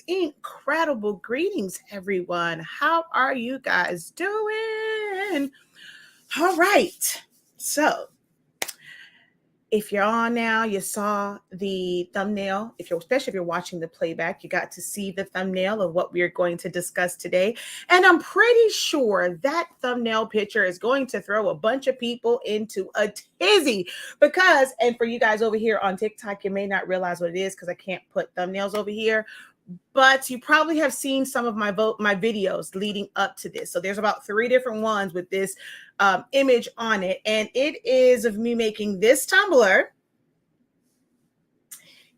Incredible greetings, everyone. How are you guys doing? All right. So, if you're on now, you saw the thumbnail. Especially if you're watching the playback, you got to see the thumbnail of what we are going to discuss today. And I'm pretty sure that thumbnail picture is going to throw a bunch of people into a tizzy because, and for you guys over here on TikTok, you may not realize what it is because I can't put thumbnails over here. But you probably have seen some of my videos leading up to this. So there's about 3 different ones with this image on it. And it is of me making this tumbler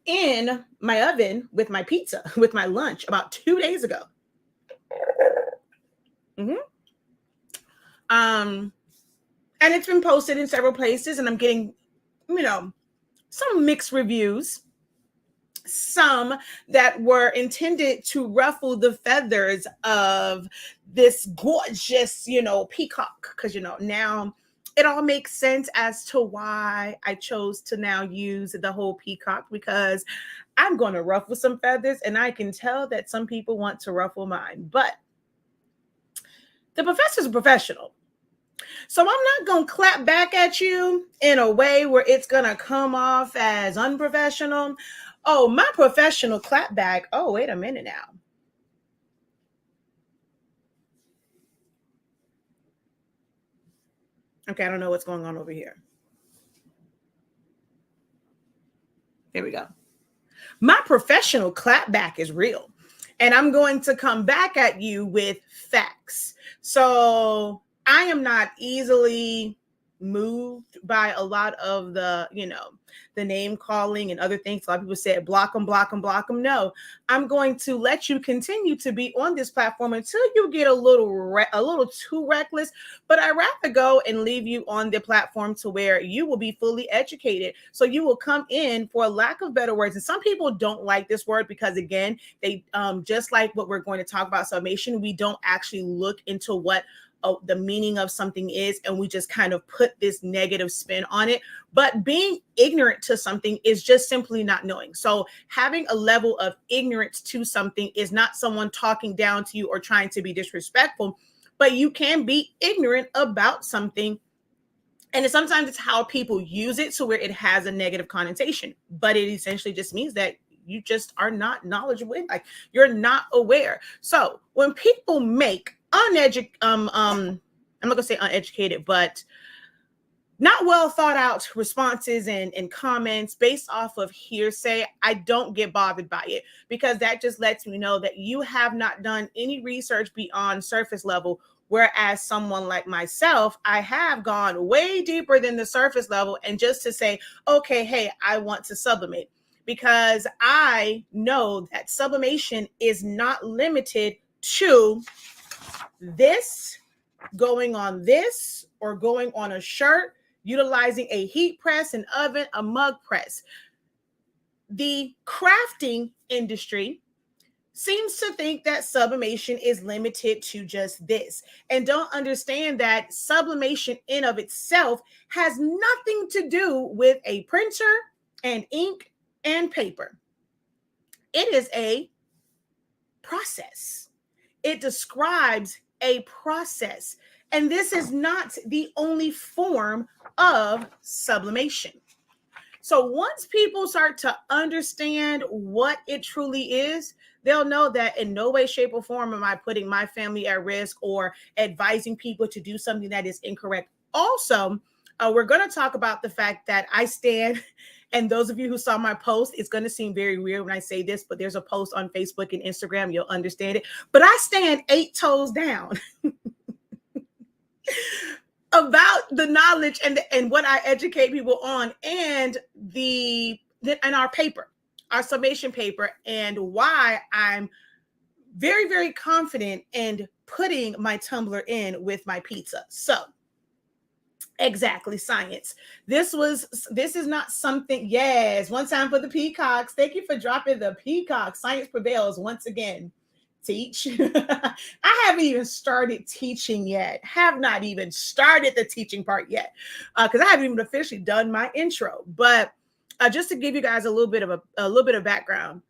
in my oven with my pizza, with my lunch about 2 days ago. And it's been posted in several places and I'm getting, some mixed reviews. Some that were intended to ruffle the feathers of this gorgeous, peacock. Because, now it all makes sense as to why I chose to now use the whole peacock, because I'm going to ruffle some feathers, and I can tell that some people want to ruffle mine. But the professor's a professional. So I'm not going to clap back at you in a way where it's going to come off as unprofessional. Oh, my professional clap back. Oh, wait a minute now. Okay, I don't know what's going on over here. Here we go. My professional clapback is real. And I'm going to come back at you with facts. So I am not easily moved by a lot of the, the name calling and other things. A lot of people said, block them, block them, block them. No, I'm going to let you continue to be on this platform until you get a little too reckless. But I'd rather go and leave you on the platform to where you will be fully educated. So you will come in, for lack of better words. And some people don't like this word because, again, they just like what we're going to talk about sublimation, we don't actually look into what the meaning of something is, and we just kind of put this negative spin on it. But being ignorant to something is just simply not knowing. So having a level of ignorance to something is not someone talking down to you or trying to be disrespectful, but you can be ignorant about something. And sometimes it's how people use it to where it has a negative connotation, but it essentially just means that you just are not knowledgeable. Like, you're not aware. So when people make I'm not gonna say uneducated, but not well thought out responses and comments based off of hearsay, I don't get bothered by it, because that just lets me know that you have not done any research beyond surface level. Whereas someone like myself, I have gone way deeper than the surface level, and just to say, okay, hey, I want to sublimate, because I know that sublimation is not limited to this, going on this, or going on a shirt, utilizing a heat press, an oven, a mug press. The crafting industry seems to think that sublimation is limited to just this, and don't understand that sublimation in of itself has nothing to do with a printer and ink and paper. It is a process. It describes a process. And this is not the only form of sublimation. So once people start to understand what it truly is, they'll know that in no way, shape, or form am I putting my family at risk or advising people to do something that is incorrect. Also, we're going to talk about the fact that I stand, and those of you who saw my post, it's going to seem very weird when I say this, but there's a post on Facebook and Instagram, you'll understand it. But I stand 8 toes down about the knowledge and what I educate people on, and our paper, our summation paper, and why I'm very, very confident in putting my tumbler in with my pizza. So exactly, science. This is not something. Yes, one time for the peacocks. Thank you for dropping the peacock. Science prevails once again. Teach. I haven't even started teaching yet. Have not even started the teaching part yet, because I haven't even officially done my intro. But just to give you guys a little bit of background,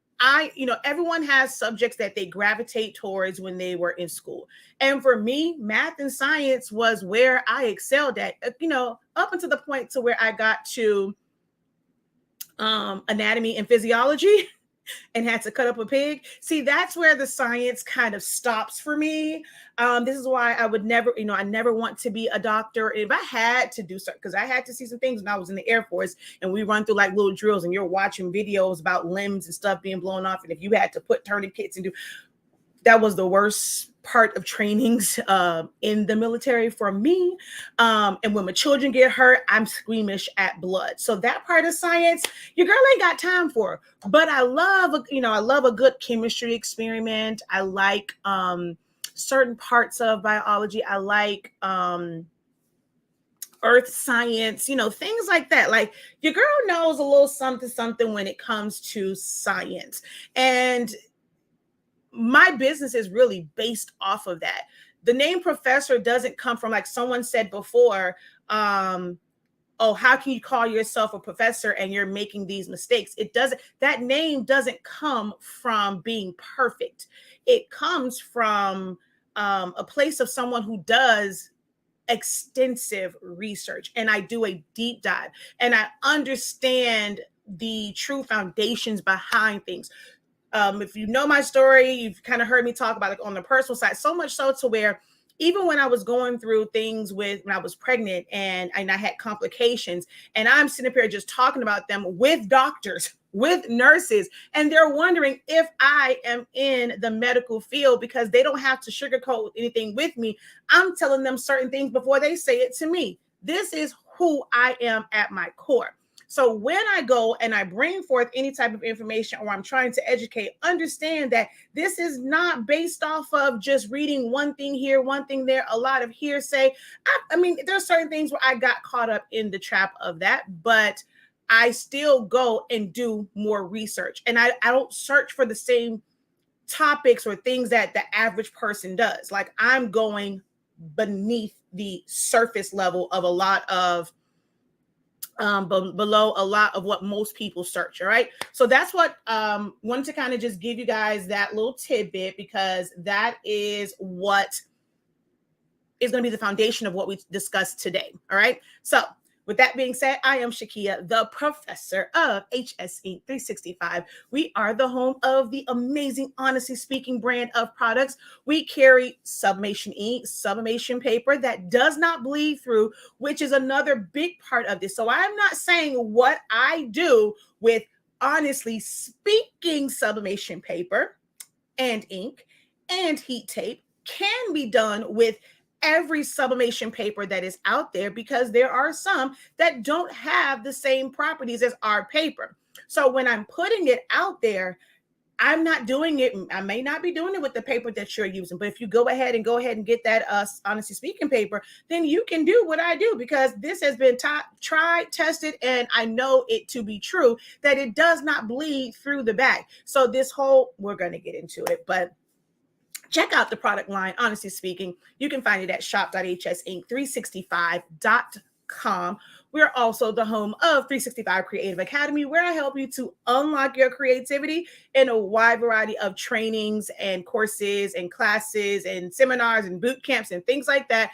everyone has subjects that they gravitate towards when they were in school. And for me, math and science was where I excelled at, up until the point to where I got to anatomy and physiology and had to cut up a pig. See, that's where the science kind of stops for me. This is why I would never, I never want to be a doctor. If I had to do something, because I had to see some things when I was in the Air Force, and we run through like little drills, and you're watching videos about limbs and stuff being blown off. And if you had to put tourniquets and that was the worst part of trainings in the military for me. And when my children get hurt, I'm squeamish at blood. So that part of science, your girl ain't got time for. But I love a good chemistry experiment. I like certain parts of biology. I like earth science, things like that. Like, your girl knows a little something when it comes to science. And my business is really based off of that. The name professor doesn't come from, like someone said before, oh, how can you call yourself a professor and you're making these mistakes? It doesn't, that name doesn't come from being perfect. It comes from a place of someone who does extensive research, and I do a deep dive, and I understand the true foundations behind things. If you know my story, you've kind of heard me talk about it on the personal side, so much so to where even when I was going through things with when I was pregnant and I had complications, and I'm sitting up here just talking about them with doctors, with nurses, and they're wondering if I am in the medical field because they don't have to sugarcoat anything with me. I'm telling them certain things before they say it to me. This is who I am at my core. So when I go and I bring forth any type of information or I'm trying to educate, understand that this is not based off of just reading one thing here, one thing there, a lot of hearsay. I mean, there's certain things where I got caught up in the trap of that, but I still go and do more research. And I don't search for the same topics or things that the average person does. Like I'm going beneath the surface level of a lot of below a lot of what most people search. All right. So that's what wanted to kind of just give you guys that little tidbit, because that is what is going to be the foundation of what we discussed today. All right. So with that being said, I am Shakia, the professor of HS Inc. 365. We are the home of the amazing, honestly speaking brand of products. We carry Sublimation ink, sublimation paper that does not bleed through, which is another big part of this. So I'm not saying what I do with, honestly speaking, sublimation paper and ink and heat tape can be done with every sublimation paper that is out there, because there are some that don't have the same properties as our paper. So when I'm putting it out there, I'm not doing it. I may not be doing it with the paper that you're using, but if you go ahead and get that honestly speaking paper, then you can do what I do, because this has been tried, tested, and I know it to be true that it does not bleed through the bag. So this whole, we're going to get into it, but check out the product line. Honestly speaking, you can find it at shop.hsinc365.com. We're also the home of 365 Creative Academy, where I help you to unlock your creativity in a wide variety of trainings and courses and classes and seminars and boot camps and things like that.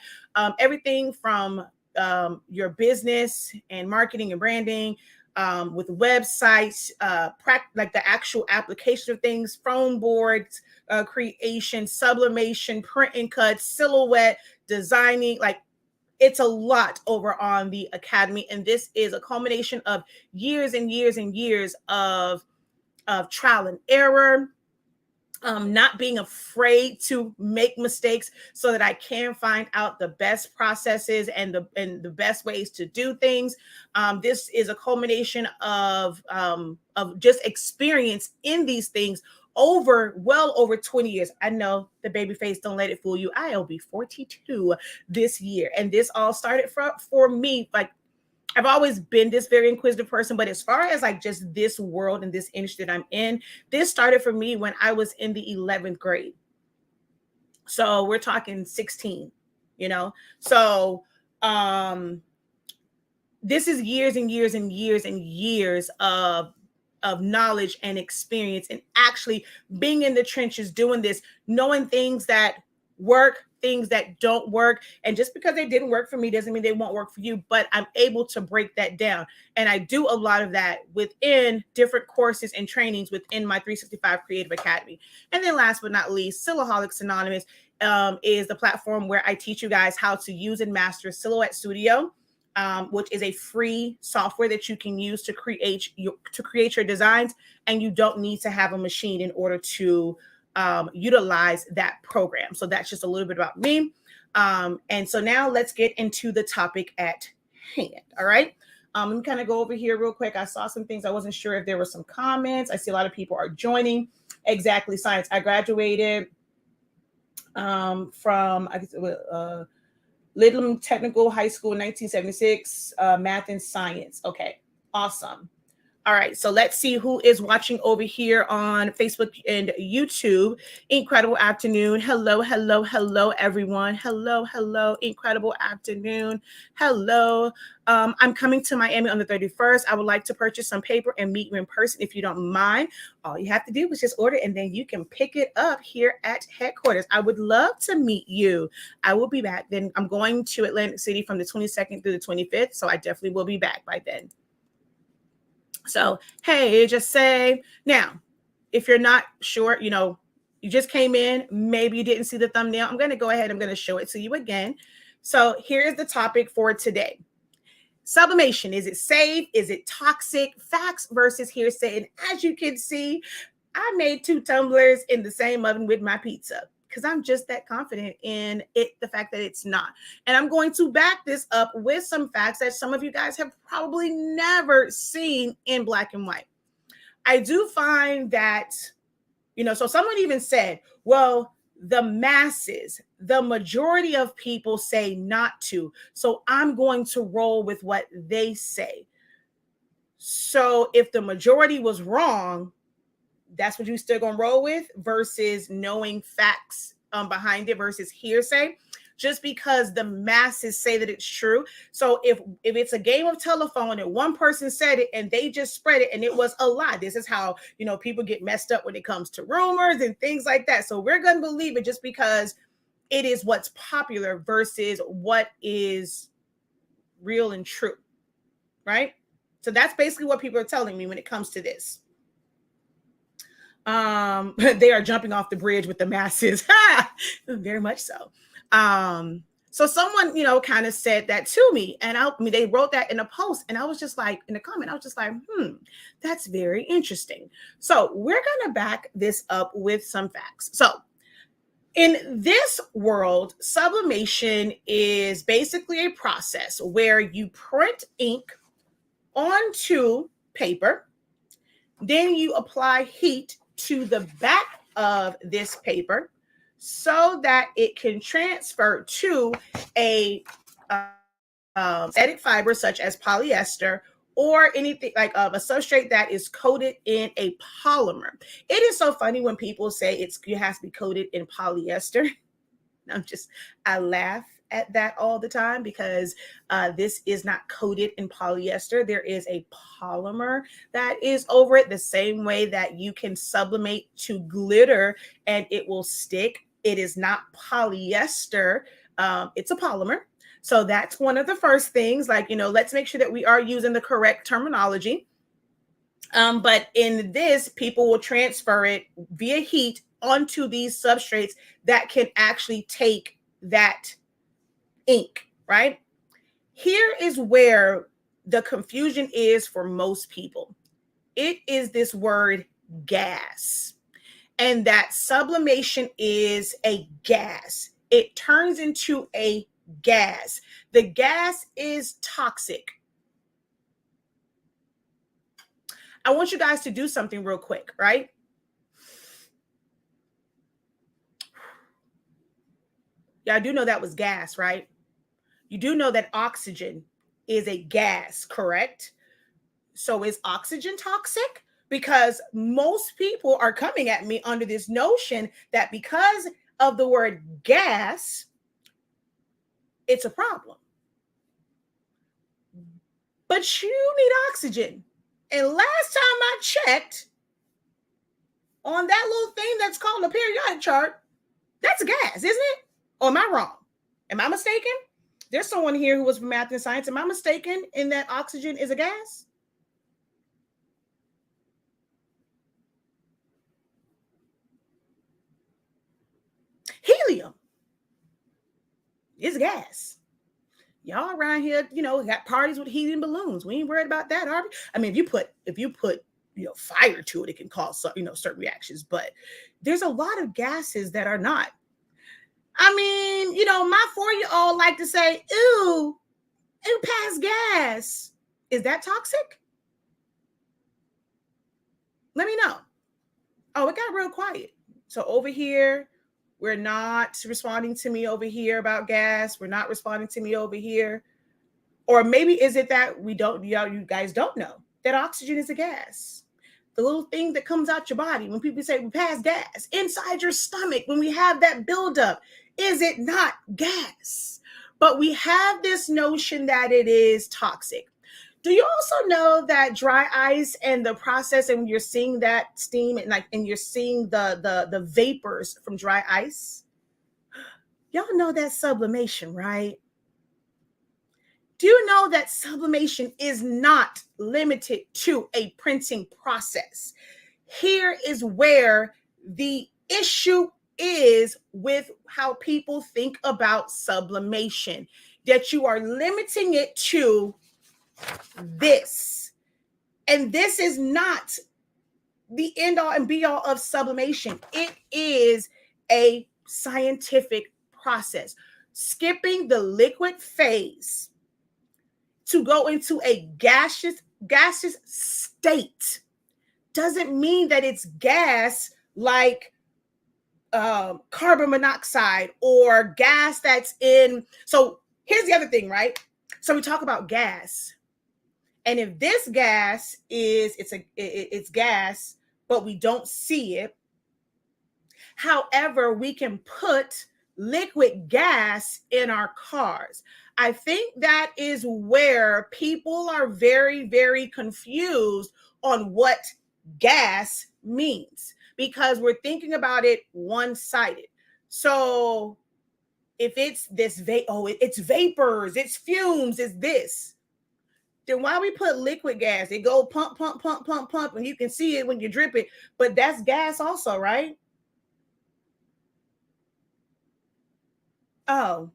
Everything from your business and marketing and branding, with websites, like the actual application of things, phone boards, creation, sublimation, print and cut, silhouette, designing. Like, it's a lot over on the Academy. And this is a culmination of years and years and years of trial and error, not being afraid to make mistakes so that I can find out the best processes and the best ways to do things. This is a culmination of just experience in these things well over 20 years. I know the baby face, don't let it fool you. I'll be 42 this year. And this all started for me, like, I've always been this very inquisitive person, but as far as like just this world and this industry that I'm in, this started for me when I was in the 11th grade. So we're talking 16, you know? So this is years and years and years and years of knowledge and experience, and actually being in the trenches, doing this, knowing things that work, things that don't work. And just because they didn't work for me doesn't mean they won't work for you, but I'm able to break that down. And I do a lot of that within different courses and trainings within my 365 Creative Academy. And then last but not least, Silhouaholics Anonymous is the platform where I teach you guys how to use and master Silhouette Studio, which is a free software that you can use to create your designs, and you don't need to have a machine in order to utilize that program. So that's just a little bit about me. And so now let's get into the topic at hand. All right. Let me kind of go over here real quick. I saw some things. I wasn't sure if there were some comments. I see a lot of people are joining. Exactly Science. I graduated from Lidlam Technical High School in 1976, math and science. Okay, awesome. All right, so let's see who is watching over here on Facebook and YouTube. Incredible afternoon. Hello, hello, hello, everyone. Hello, hello. Incredible afternoon. Hello. I'm coming to Miami on the 31st. I would like to purchase some paper and meet you in person if you don't mind. All you have to do is just order and then you can pick it up here at headquarters. I would love to meet you. I will be back. Then I'm going to Atlantic City from the 22nd through the 25th. So I definitely will be back by then. So, hey, just say now, if you're not sure, you just came in, maybe you didn't see the thumbnail. I'm going to go ahead. I'm going to show it to you again. So here's the topic for today. Sublimation. Is it safe? Is it toxic? Facts versus hearsay. And as you can see, I made 2 tumblers in the same oven with my pizza because I'm just that confident in it, the fact that it's not. And I'm going to back this up with some facts that some of you guys have probably never seen in black and white. I do find that, so someone even said, well, the masses, the majority of people say not to. So I'm going to roll with what they say. So if the majority was wrong, that's what you still gonna roll with versus knowing facts behind it versus hearsay, just because the masses say that it's true. So if it's a game of telephone and one person said it and they just spread it and it was a lie, this is how people get messed up when it comes to rumors and things like that. So we're gonna believe it just because it is what's popular versus what is real and true, right? So that's basically what people are telling me when it comes to this. They are jumping off the bridge with the masses. Very much so. So someone, kind of said that to me, and they wrote that in a post, and I was just like, in a comment, I was just like, that's very interesting. So we're going to back this up with some facts. So in this world, sublimation is basically a process where you print ink onto paper, then you apply heat to the back of this paper so that it can transfer to a synthetic fiber such as polyester or anything like a substrate that is coated in a polymer. It is so funny when people say it has to be coated in polyester. I laugh at that all the time because this is not coated in polyester. There is a polymer that is over it, the same way that you can sublimate to glitter and it will stick. It is not polyester. It's a polymer. So that's one of the first things, let's make sure that we are using the correct terminology. But in this, people will transfer it via heat onto these substrates that can actually take that ink, right? Here is where the confusion is for most people. It is this word gas, and that sublimation is a gas. It turns into a gas. The gas is toxic. I want you guys to do something real quick, right? Yeah, I do know that was gas, right? You do know that oxygen is a gas, correct? So is oxygen toxic? Because most people are coming at me under this notion that because of the word gas, it's a problem. But you need oxygen. And last time I checked, on that little thing that's called a periodic chart, that's a gas, isn't it? Or am I wrong? Am I mistaken? There's someone here who was from math and science. Am I mistaken in that oxygen is a gas? Helium is a gas. Y'all around here, got parties with helium balloons. We ain't worried about that, are we? I mean, if you put fire to it, it can cause certain reactions. But there's a lot of gases that are not. I mean, my 4-year-old like to say, "Ooh, pass gas." Is that toxic? Let me know. Oh, it got real quiet. So over here, we're not responding to me over here about gas. We're not responding to me over here. Or maybe is it that we don't, you guys don't know? that oxygen is a gas. The little thing that comes out your body when people say we pass gas inside your stomach, when we have that buildup, is it not gas? But we have this notion that it is toxic. Do you also know that dry ice and the process, and you're seeing that steam and you're seeing the vapors from dry ice? Y'all know that sublimation, right? Do you know that sublimation is not limited to a printing process? Here is where the issue is with how people think about sublimation, that you are limiting it to this. And this is not the end all and be all of sublimation. It is a scientific process. Skipping the liquid phase to go into a gaseous state doesn't mean that it's gas like carbon monoxide or gas that's in. So here's the other thing, right? So we talk about gas. And if this gas is, it's gas, but we don't see it. However, we can put liquid gas in our cars. I think that is where people are very, very confused on what gas means, because we're thinking about it one-sided. So if it's this, it's vapors, it's fumes, it's this, then why we put liquid gas? It go pump, pump, pump, pump, pump, and you can see it when you drip it, but that's gas also, right? Oh,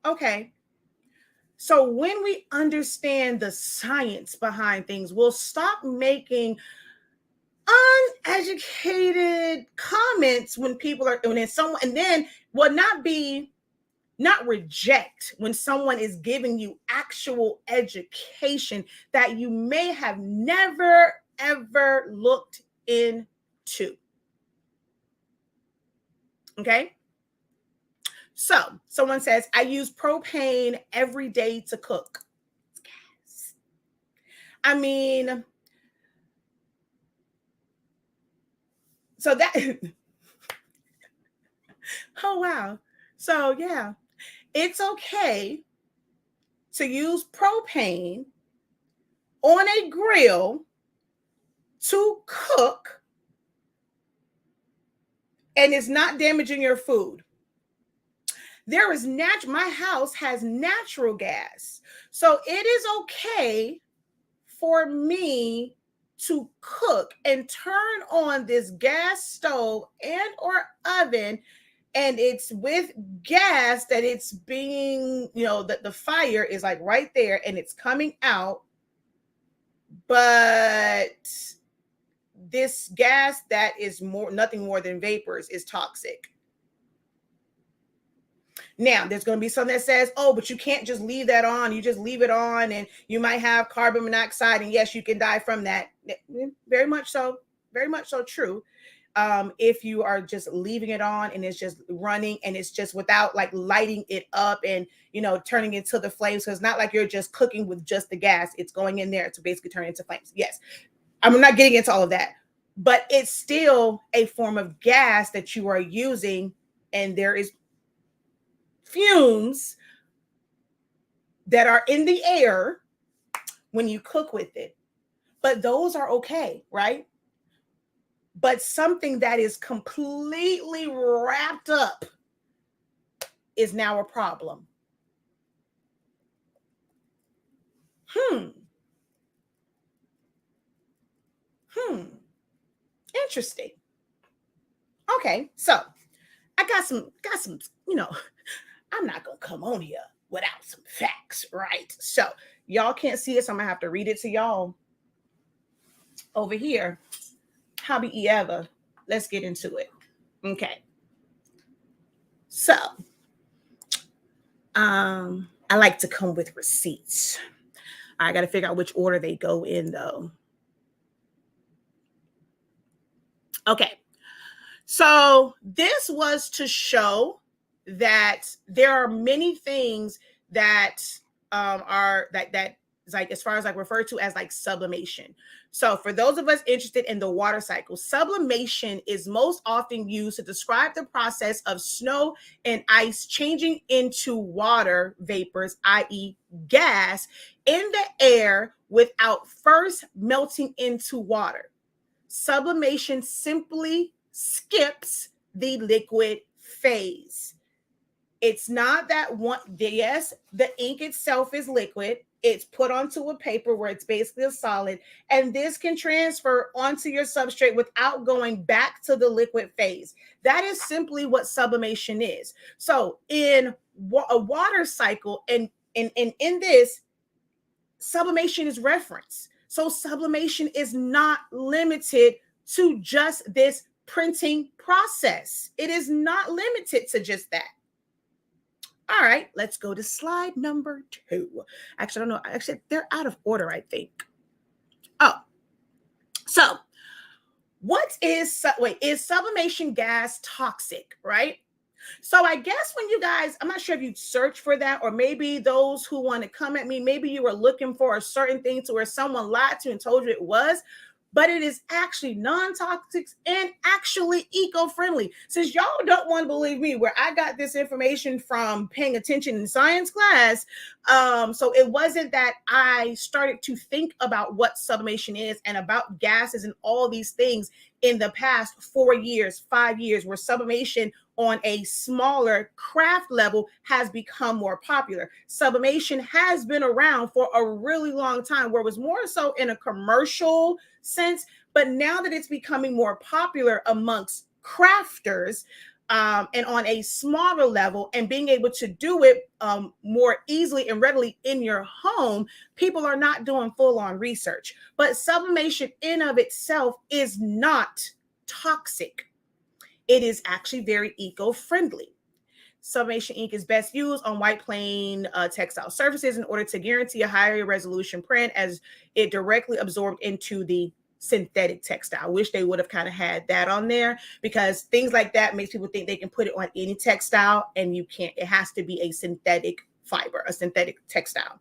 okay. So when we understand the science behind things, we'll stop making uneducated comments when people are, when someone, and then will not reject when someone is giving you actual education that you may have never, ever looked into. Okay. So someone says, I use propane every day to cook. I mean, so that, oh, wow. So yeah, it's okay to use propane on a grill to cook, and it's not damaging your food. There is my house has natural gas. So it is okay for me to cook and turn on this gas stove and or oven, and it's with gas that it's being, that the fire is like right there and it's coming out. But this gas that is nothing more than vapors is toxic. Now, there's going to be some that says, oh, but you can't just leave that on. You just leave it on and you might have carbon monoxide. And yes, you can die from that. Very much so true. If you are just leaving it on and it's just running and it's just without like lighting it up and, turning into the flames. So it's not like you're just cooking with just the gas. It's going in there to basically turn into flames. Yes. I'm not getting into all of that, but it's still a form of gas that you are using. And there is fumes that are in the air when you cook with it. But those are okay, right? But something that is completely wrapped up is now a problem. Interesting. Okay, so I got some, I'm not gonna come on here without some facts, right? So y'all can't see it, so I'm gonna have to read it to y'all over here. Hobby Eva, let's get into it. Okay. So I like to come with receipts. I got to figure out which order they go in though. Okay. So this was to show that there are many things that are that is like as far as like referred to as like sublimation. So for those of us interested in the water cycle, sublimation is most often used to describe the process of snow and ice changing into water vapors, i.e. gas, in the air without first melting into water. Sublimation simply skips the liquid phase. It's not that one, yes, the ink itself is liquid. It's put onto a paper where it's basically a solid, and this can transfer onto your substrate without going back to the liquid phase. That is simply what sublimation is. So in a water cycle, and in this, sublimation is referenced. So sublimation is not limited to just this printing process. It is not limited to just that. All right, let's go to slide number 2. Actually, I don't know. Actually, they're out of order, I think. Oh, so is sublimation gas toxic, right? So I guess when you guys, I'm not sure if you search for that, or maybe those who want to come at me, maybe you were looking for a certain thing to where someone lied to you and told you it was, but it is actually non-toxic and actually eco-friendly. Since y'all don't want to believe me, where I got this information from paying attention in science class, so it wasn't that I started to think about what sublimation is and about gases and all these things in the past 4 years, 5 years, where sublimation on a smaller craft level has become more popular. Sublimation has been around for a really long time, where it was more so in a commercial sense, but now that it's becoming more popular amongst crafters, and on a smaller level, and being able to do it more easily and readily in your home, people are not doing full-on research. But sublimation in of itself is not toxic. It is actually very eco-friendly. Sublimation ink is best used on white plain textile surfaces in order to guarantee a higher resolution print, as it directly absorbed into the synthetic textile. I wish they would have kind of had that on there, because things like that makes people think they can put it on any textile, and you can't. It has to be a synthetic fiber, a synthetic textile.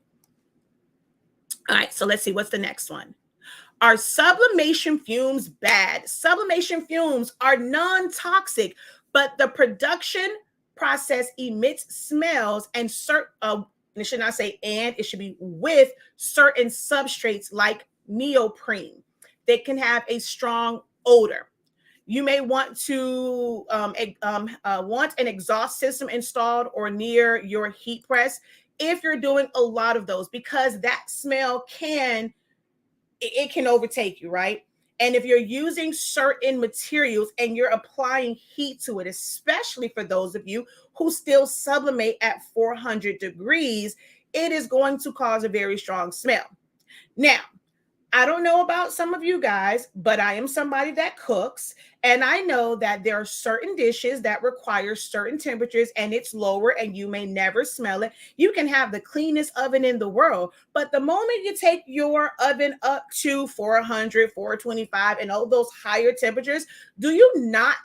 All right, so let's see, what's the next one? Are sublimation fumes bad? Sublimation fumes are non-toxic, but the production process emits smells and it should not say and, it should be with certain substrates like neoprene that can have a strong odor. You may want to want an exhaust system installed or near your heat press if you're doing a lot of those, because that smell can overtake you, right? And if you're using certain materials and you're applying heat to it, especially for those of you who still sublimate at 400 degrees, it is going to cause a very strong smell. Now, I don't know about some of you guys, but I am somebody that cooks, and I know that there are certain dishes that require certain temperatures, and it's lower and you may never smell it. You can have the cleanest oven in the world, but the moment you take your oven up to 400, 425, and all those higher temperatures, do you not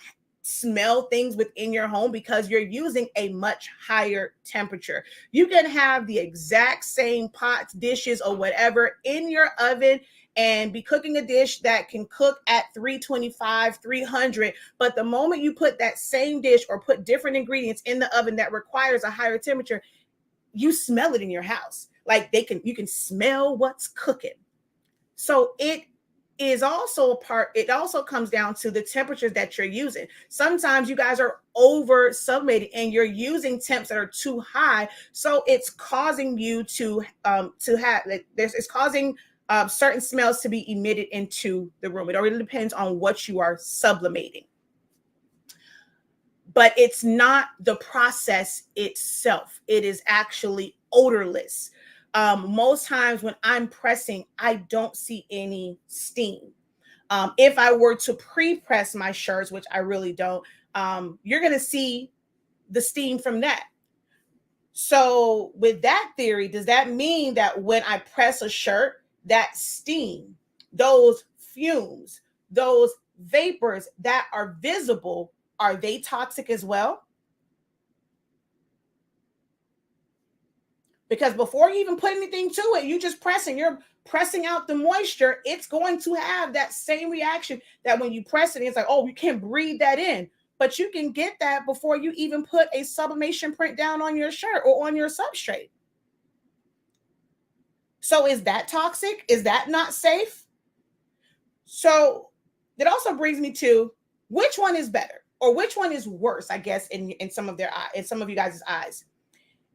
smell things within your home because you're using a much higher temperature? You can have the exact same pots, dishes, or whatever in your oven and be cooking a dish that can cook at 325, 300. But the moment you put that same dish or put different ingredients in the oven that requires a higher temperature, you smell it in your house. Like you can smell what's cooking. So it also comes down to the temperatures that you're using. Sometimes you guys are over sublimating and you're using temps that are too high, so it's causing you to have it's causing certain smells to be emitted into the room. It already depends on what you are sublimating, but it's not the process itself. It is actually odorless. Most times when I'm pressing, I don't see any steam. If I were to pre-press my shirts, which I really don't, you're going to see the steam from that. So with that theory, does that mean that when I press a shirt, that steam, those fumes, those vapors that are visible, are they toxic as well? Because before you even put anything to it, you're pressing out the moisture. It's going to have that same reaction that when you press it, it's like, oh, you can't breathe that in. But you can get that before you even put a sublimation print down on your shirt or on your substrate. So is that toxic? Is that not safe? So that also brings me to, which one is better or which one is worse, I guess, in some of you guys' eyes.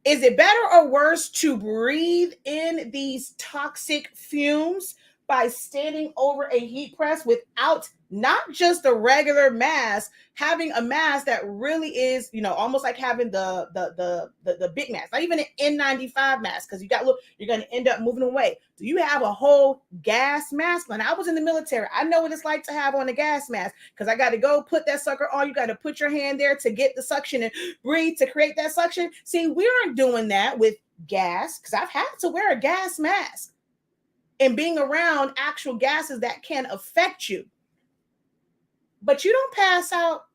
Is it better or worse to breathe in these toxic fumes by standing over a heat press without not just a regular mask, having a mask that really is, almost like having the big mask, not even an N95 mask, because you're going to end up moving away. Do you have a whole gas mask? When I was in the military, I know what it's like to have on a gas mask, because I got to go put that sucker on. You got to put your hand there to get the suction and breathe to create that suction. See, we aren't doing that with gas, because I've had to wear a gas mask and being around actual gases that can affect you. But you don't pass out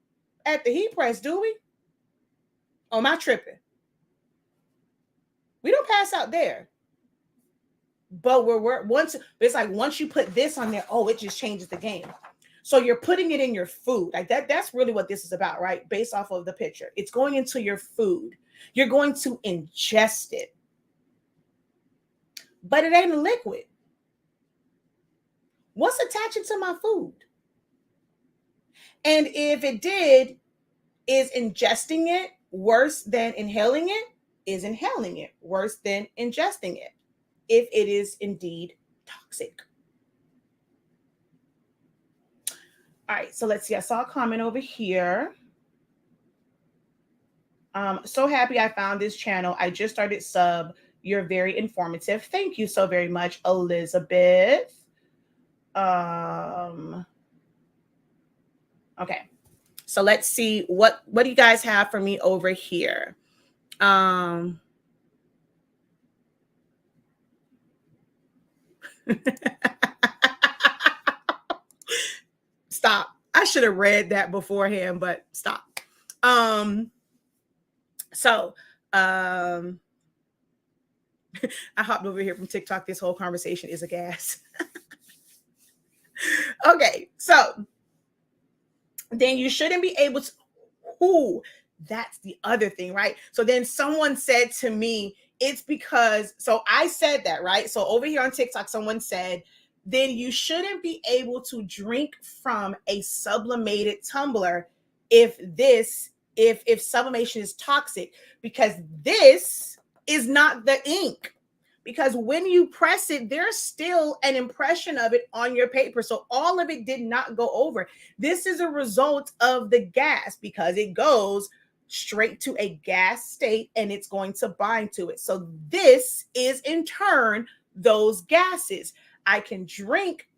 at the heat press, do we? Oh, am I tripping? We don't pass out there. But it's like once you put this on there, oh, it just changes the game. So you're putting it in your food. Like that's really what this is about, right? Based off of the picture. It's going into your food. You're going to ingest it. But it ain't a liquid. What's attaching to my food? And if it did, is ingesting it worse than inhaling it? Is inhaling it worse than ingesting it? If it is indeed toxic. All right, so let's see. I saw a comment over here. So happy I found this channel. I just started sub. You're very informative. Thank you so very much, Elizabeth. Okay. So let's see what do you guys have for me over here? Stop. I should have read that beforehand, but stop. I hopped over here from TikTok. This whole conversation is a gas. Okay, so then you shouldn't be able to. Ooh, that's the other thing, right? So then someone said to me, it's because, so I said that, right? So over here on TikTok, someone said, then you shouldn't be able to drink from a sublimated tumbler if sublimation is toxic, because this is not the ink. Because when you press it, there's still an impression of it on your paper. So all of it did not go over. This is a result of the gas, because it goes straight to a gas state and it's going to bind to it. So this is in turn those gases. I can drink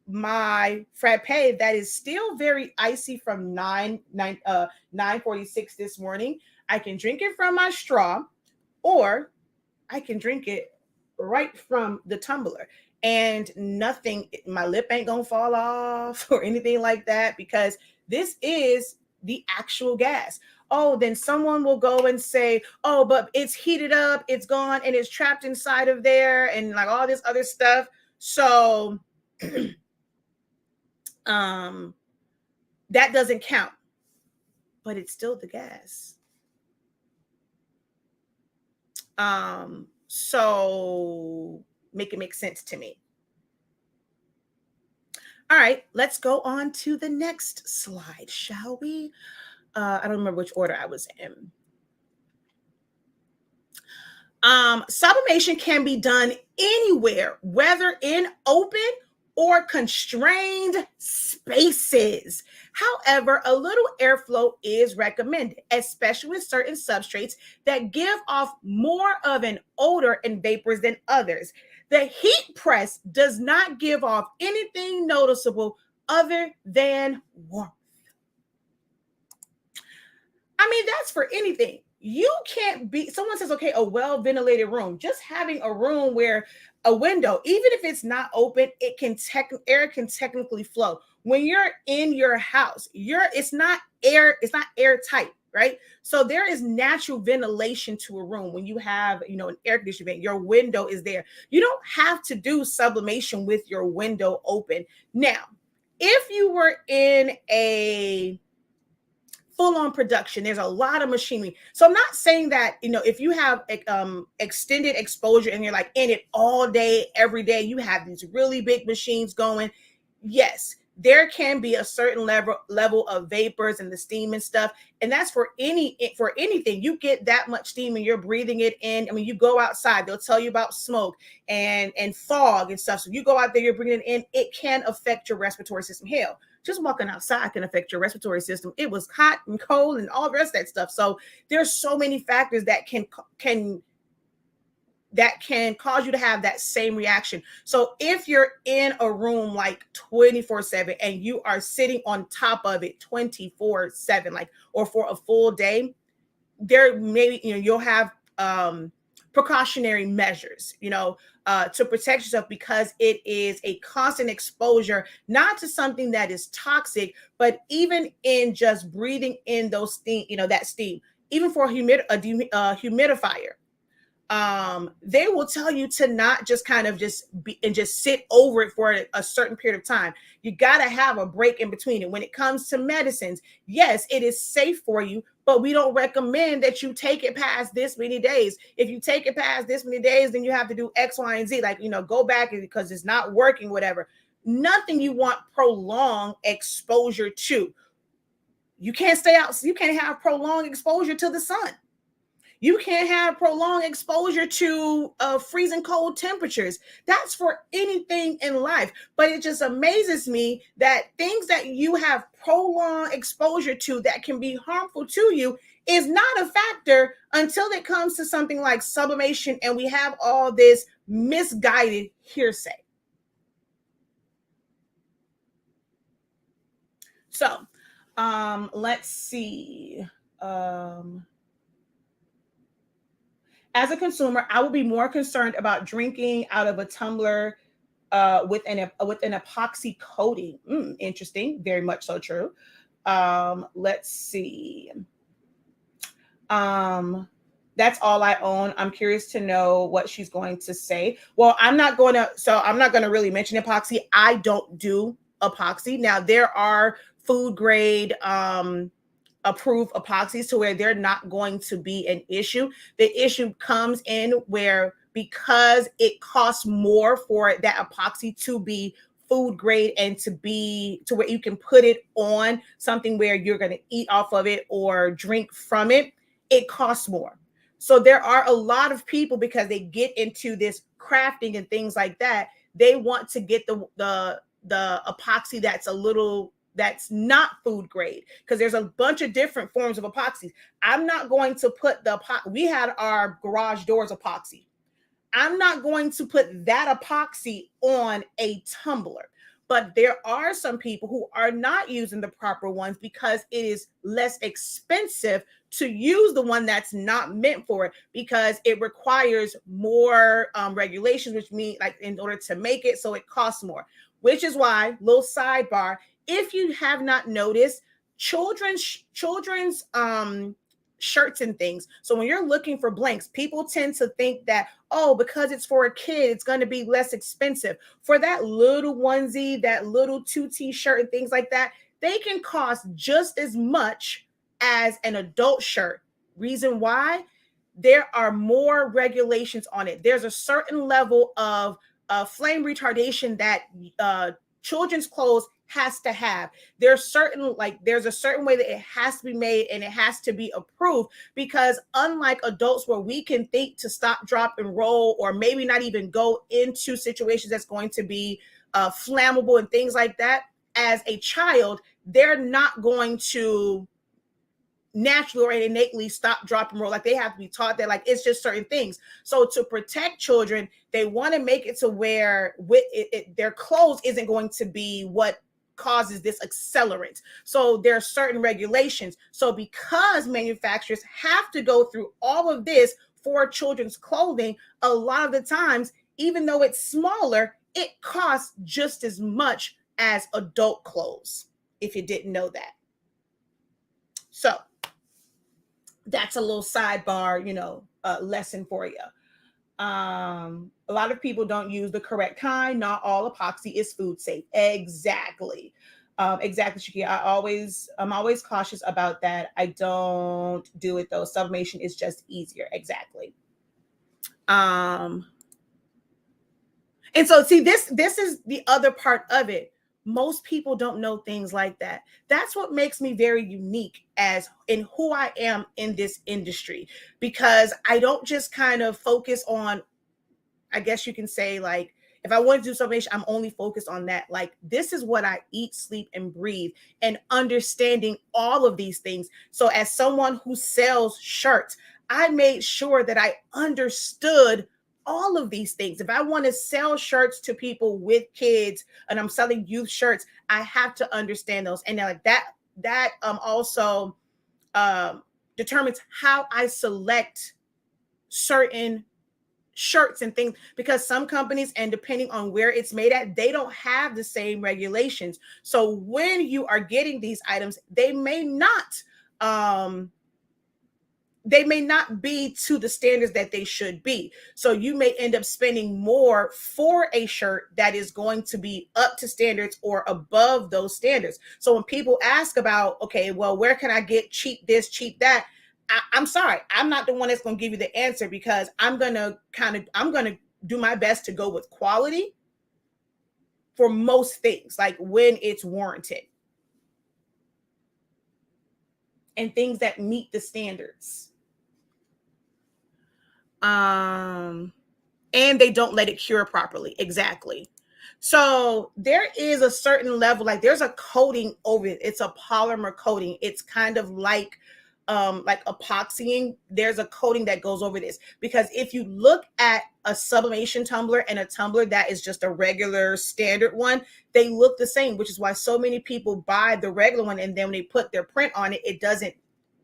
my frappe that is still very icy from 9:46 this morning. I can drink it from my straw, or I can drink it right from the tumbler, and nothing, my lip ain't gonna fall off or anything like that, because this is the actual gas. Oh, then someone will go and say, oh, but it's heated up, it's gone, and it's trapped inside of there, and like all this other stuff. So that doesn't count, but it's still the gas. So make it make sense to me. All right, let's go on to the next slide, shall we? I don't remember which order I was in. Sublimation can be done anywhere, whether in open or constrained spaces. However, a little airflow is recommended, especially with certain substrates that give off more of an odor and vapors than others. The heat press does not give off anything noticeable other than warmth. I mean, that's for anything. You can't be, someone says, okay, a well-ventilated room. Just having a room where a window, even if it's not open, air can technically flow. When you're in your house, it's not airtight. right? So there is natural ventilation to a room when you have, an air conditioning vent. Your window is there. You don't have to do sublimation with your window open. Now, if you were in a full-on production, there's a lot of machinery. So I'm not saying that, if you have extended exposure and you're like in it all day every day, you have these really big machines going. Yes, there can be a certain level of vapors and the steam and stuff, and that's for anything. You get that much steam and you're breathing it in. I mean, you go outside, they'll tell you about smoke and fog and stuff. So you go out there, you're bringing it in, it can affect your respiratory system. Hell, just walking outside can affect your respiratory system. It was hot and cold and all the rest of that stuff. So there's so many factors that can cause you to have that same reaction. So if you're in a room like 24/7 and you are sitting on top of it 24/7, like, or for a full day, there maybe, you'll have precautionary measures, to protect yourself, because it is a constant exposure, not to something that is toxic, but even in just breathing in those steam, that steam, even for a humidifier. They will tell you to not just kind of just sit over it for a certain period of time. You got to have a break in between it. When it comes to medicines, yes, it is safe for you, but we don't recommend that you take it past this many days. If you take it past this many days, then you have to do X, Y, and Z, like, go back because it's not working, whatever. Nothing you want prolonged exposure to. You can't stay out. You can't have prolonged exposure to the sun. You can't have prolonged exposure to freezing cold temperatures. That's for anything in life. But it just amazes me that things that you have prolonged exposure to that can be harmful to you is not a factor until it comes to something like sublimation, and we have all this misguided hearsay. So let's see. As a consumer, I will be more concerned about drinking out of a tumbler with an epoxy coating. Interesting. Very much so true. Let's see. That's all I own. I'm curious to know what she's going to say. Well, I'm not going to really mention epoxy. I don't do epoxy. Now, there are food grade approved epoxies to where they're not going to be an issue. The issue comes in where, because it costs more for that epoxy to be food grade and to where you can put it on something where you're going to eat off of it or drink from it, it costs more. So there are a lot of people, because they get into this crafting and things like that, they want to get the epoxy that's not food grade, because there's a bunch of different forms of epoxies. I'm not going to put we had our garage doors epoxy. I'm not going to put that epoxy on a tumbler. But there are some people who are not using the proper ones because it is less expensive to use the one that's not meant for it, because it requires more regulations, which mean, like, in order to make it, so it costs more. Which is why, little sidebar, if you have not noticed, children's shirts and things. So when you're looking for blanks, people tend to think that, oh, because it's for a kid, it's going to be less expensive. For that little onesie, that little 2T shirt and things like that, they can cost just as much as an adult shirt. Reason why? There are more regulations on it. There's a certain level of flame retardation that children's clothes has to have. There's a certain way that it has to be made, and it has to be approved, because unlike adults, where we can think to stop, drop, and roll, or maybe not even go into situations that's going to be flammable and things like that, as a child, they're not going to naturally or innately stop, drop, and roll. Like, they have to be taught that, like, it's just certain things. So to protect children, they want to make it to where their clothes isn't going to be what causes this accelerant. So there are certain regulations. So because manufacturers have to go through all of this for children's clothing, a lot of the times, even though it's smaller, it costs just as much as adult clothes, if you didn't know that. So That's a little sidebar, lesson for you. A lot of people don't use the correct kind. Not all epoxy is food safe. Exactly. Exactly, Shaki. I'm always cautious about that. I don't do it though. Sublimation is just easier. Exactly. Um, and so see, this is the other part of it. Most people don't know things like that. That's what makes me very unique as in who I am in this industry, because I don't just kind of focus on, I guess you can say, like, if I want to do sublimation, I'm only focused on that. Like, this is what I eat, sleep, and breathe, and understanding all of these things. So as someone who sells shirts, I made sure that I understood all of these things. If I want to sell shirts to people with kids and I'm selling youth shirts, I have to understand those. And like that also determines how I select certain shirts and things, because some companies, and depending on where it's made at, they don't have the same regulations. So when you are getting these items, they may not be to the standards that they should be. So you may end up spending more for a shirt that is going to be up to standards or above those standards. So when people ask about, okay, well, where can I get cheap this, cheap that? I'm sorry, I'm not the one that's going to give you the answer, because I'm going to do my best to go with quality for most things, like when it's warranted and things that meet the standards. And they don't let it cure properly. Exactly. So there is a certain level, like there's a coating over it. It's a polymer coating. It's kind of like epoxying. There's a coating that goes over this, because if you look at a sublimation tumbler and a tumbler that is just a regular standard one, they look the same, which is why so many people buy the regular one, and then when they put their print on it, it doesn't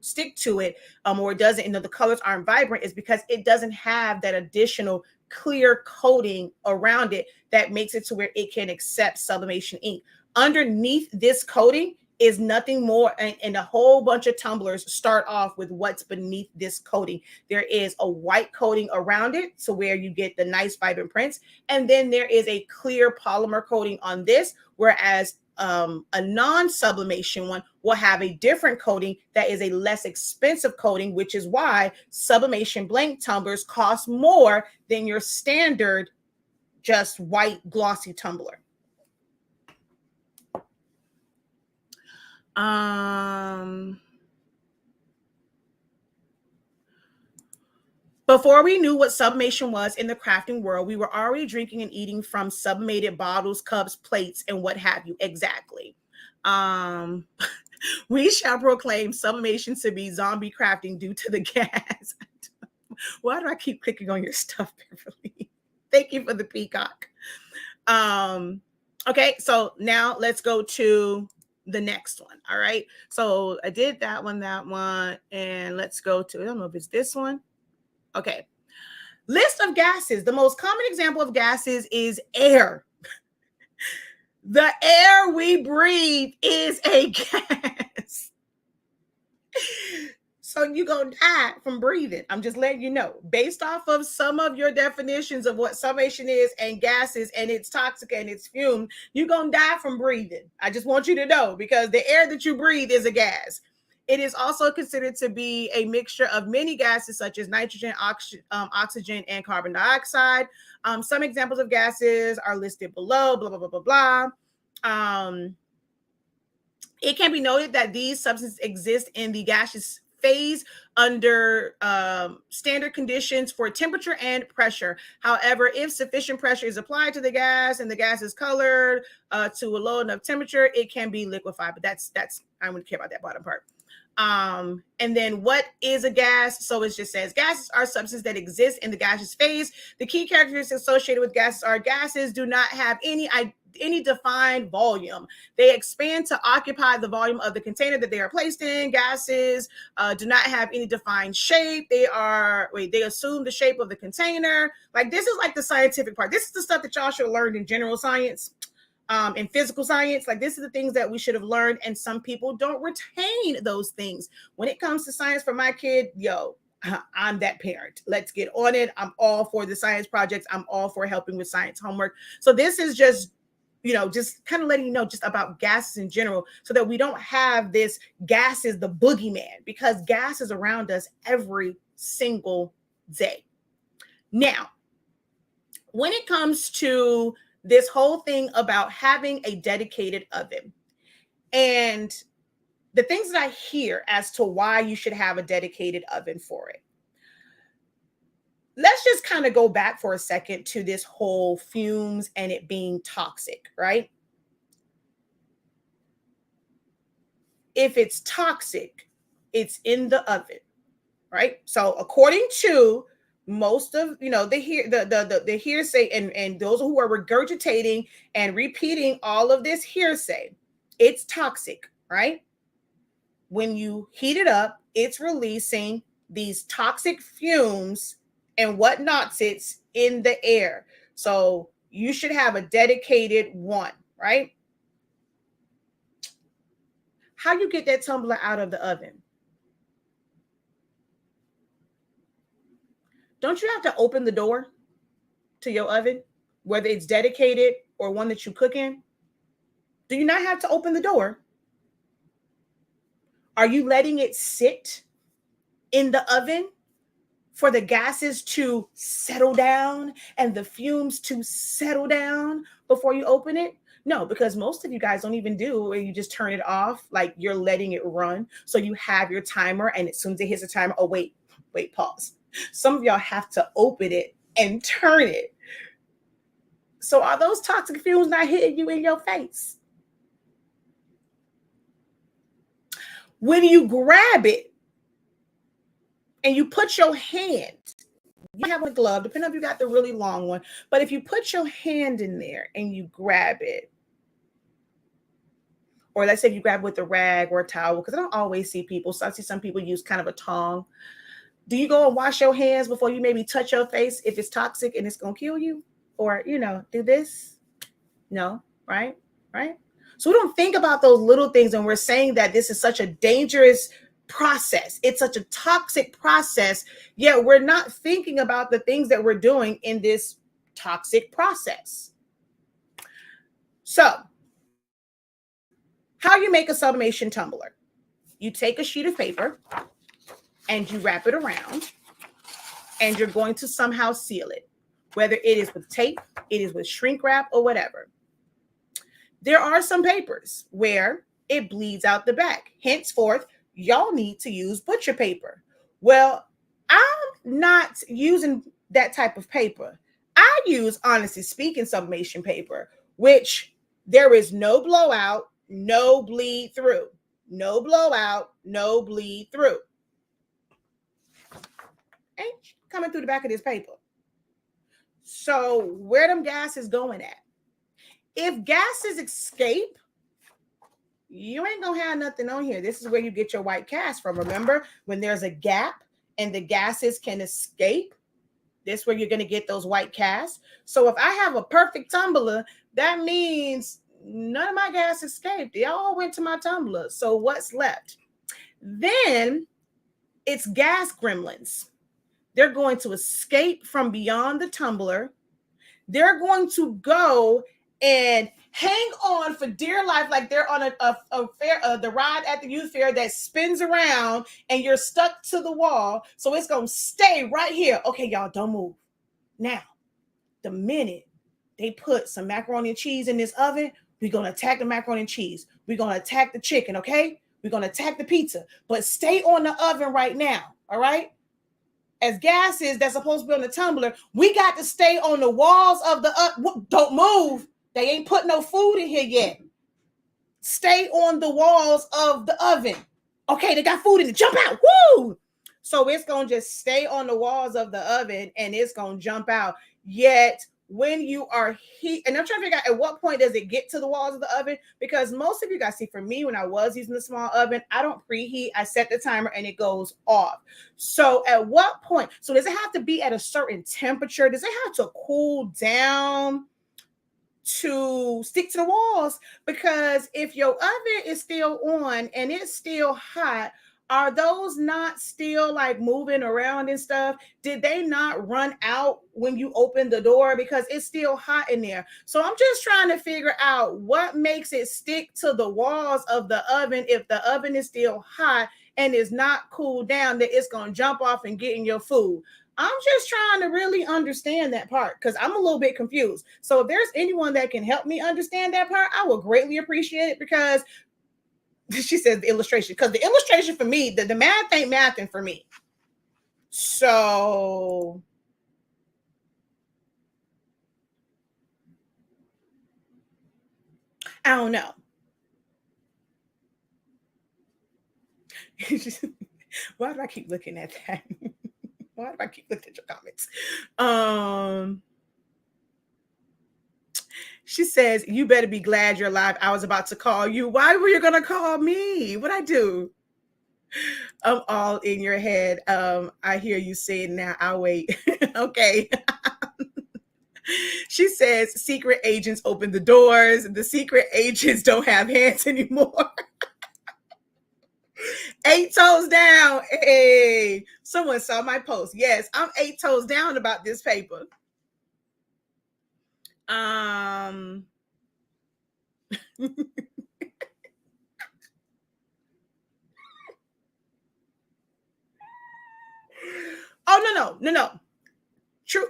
stick to it, or it doesn't, the colors aren't vibrant, is because it doesn't have that additional clear coating around it that makes it to where it can accept sublimation ink. Underneath this coating is nothing more, and a whole bunch of tumblers start off with what's beneath this coating. There is a white coating around it, so where you get the nice vibrant prints, and then there is a clear polymer coating on this, whereas a non-sublimation one will have a different coating that is a less expensive coating, which is why sublimation blank tumblers cost more than your standard just white glossy tumbler. Before we knew what sublimation was in the crafting world, we were already drinking and eating from sublimated bottles, cups, plates, and what have you. Exactly. We shall proclaim sublimation to be zombie crafting due to the gas. Why do I keep clicking on your stuff, Beverly? Thank you for the peacock. Okay, so now let's go to the next one. All right. So I did that one, and let's go to, I don't know if it's this one. Okay. List of gases. The most common example of gases is air. The air we breathe is a gas. So you're going to die from breathing. I'm just letting you know. Based off of some of your definitions of what sublimation is and gases, and it's toxic and it's fumed, you're going to die from breathing. I just want you to know, because the air that you breathe is a gas. It is also considered to be a mixture of many gases such as nitrogen, oxygen, and carbon dioxide. Some examples of gases are listed below, blah, blah, blah, blah, blah. It can be noted that these substances exist in the gaseous phase under standard conditions for temperature and pressure. However, if sufficient pressure is applied to the gas and the gas is colored to a low enough temperature, it can be liquefied. But that's I wouldn't care about that bottom part. And then what is a gas? So it just says gases are substances that exist in the gaseous phase. The key characteristics associated with gases are gases do not have any defined volume. They expand to occupy the volume of the container that they are placed in. Gases do not have any defined shape. They assume the shape of the container. Like, this is like the scientific part. This is the stuff that y'all should have learned in general science. in physical science. Like, this is the things that we should have learned, and some people don't retain those things. When it comes to science for my kid, I'm that parent. Let's get on it. I'm all for the science projects. I'm all for helping with science homework. So this is just, just kind of letting you know just about gases in general, so that we don't have this gas is the boogeyman, because gas is around us every single day. Now, when it comes to this whole thing about having a dedicated oven, and the things that I hear as to why you should have a dedicated oven for it, let's just kind of go back for a second to this whole fumes and it being toxic, right? If it's toxic, it's in the oven, right? So according to most of the hearsay and those who are regurgitating and repeating all of this hearsay, it's toxic, right? When you heat it up, it's releasing these toxic fumes and whatnot sits in the air. So you should have a dedicated one, right? How you get that tumbler out of the oven? Don't you have to open the door to your oven, whether it's dedicated or one that you cook in? Do you not have to open the door? Are you letting it sit in the oven for the gases to settle down and the fumes to settle down before you open it? No, because most of you guys don't even do where you just turn it off, like you're letting it run. So you have your timer, and as soon as it hits the timer, oh, wait, pause. Some of y'all have to open it and turn it. So are those toxic fumes not hitting you in your face? When you grab it and you put your hand, you have a glove, depending on if you got the really long one, but if you put your hand in there and you grab it, or let's say you grab with a rag or a towel, because I don't always see people, so I see some people use kind of a tongue. Do you go and wash your hands before you maybe touch your face if it's toxic and it's going to kill you? Or, do this? No, right? So we don't think about those little things, and we're saying that this is such a dangerous process. It's such a toxic process, yet we're not thinking about the things that we're doing in this toxic process. So, how you make a sublimation tumbler? You take a sheet of paper and you wrap it around, and you're going to somehow seal it, whether it is with tape, it is with shrink wrap, or whatever. There are some papers where it bleeds out the back. Henceforth, y'all need to use butcher paper. Well, I'm not using that type of paper. I use, honestly speaking, sublimation paper, which there is no blowout, no bleed through. No blowout, no bleed through. Ain't coming through the back of this paper. So where them gases going at? If gases escape, you ain't gonna have nothing on here. This is where you get your white cast from. Remember, when there's a gap and the gases can escape, this is where you're gonna get those white casts. So if I have a perfect tumbler, that means none of my gas escaped. They all went to my tumbler. So what's left? Then it's gas gremlins. They're going to escape from beyond the tumbler. They're going to go and hang on for dear life, like they're on a fair, the ride at the youth fair that spins around and you're stuck to the wall. So it's going to stay right here. Okay, y'all, don't move. Now, the minute they put some macaroni and cheese in this oven, we're going to attack the macaroni and cheese. We're going to attack the chicken, okay? We're going to attack the pizza. But stay on the oven right now, all right? As gases that's supposed to be on the tumbler, we got to stay on the walls of the don't move. They ain't put no food in here yet. Stay on the walls of the oven. Okay, they got food in it. Jump out. Woo! So it's going to just stay on the walls of the oven and it's going to jump out. Yet when you are and I'm trying to figure out at what point does it get to the walls of the oven? Because most of you guys see, for me, when I was using the small oven, I don't preheat. I set the timer and it goes off. So at what point? So does it have to be at a certain temperature? Does it have to cool down to stick to the walls, because if your oven is still on and it's still hot, are those not still like moving around and stuff? Did they not run out when you open the door because it's still hot in there? So I'm just trying to figure out what makes it stick to the walls of the oven if the oven is still hot and is not cooled down, that it's going to jump off and get in your food. I'm just trying to really understand that part because I'm a little bit confused. So if there's anyone that can help me understand that part, I will greatly appreciate it, because she says the illustration, because the illustration for me, the math ain't mathing for me. So I don't know. Why do I keep looking at that? Why do I keep looking at your comments? She says, you better be glad you're alive. I was about to call you. Why were you gonna call me? What'd I do? I'm all in your head. I hear you saying now. I'll wait. Okay. She says, secret agents open the doors. The secret agents don't have hands anymore. 8 toes down. Hey, someone saw my post. Yes, I'm 8 toes down about this paper. Oh, no. True.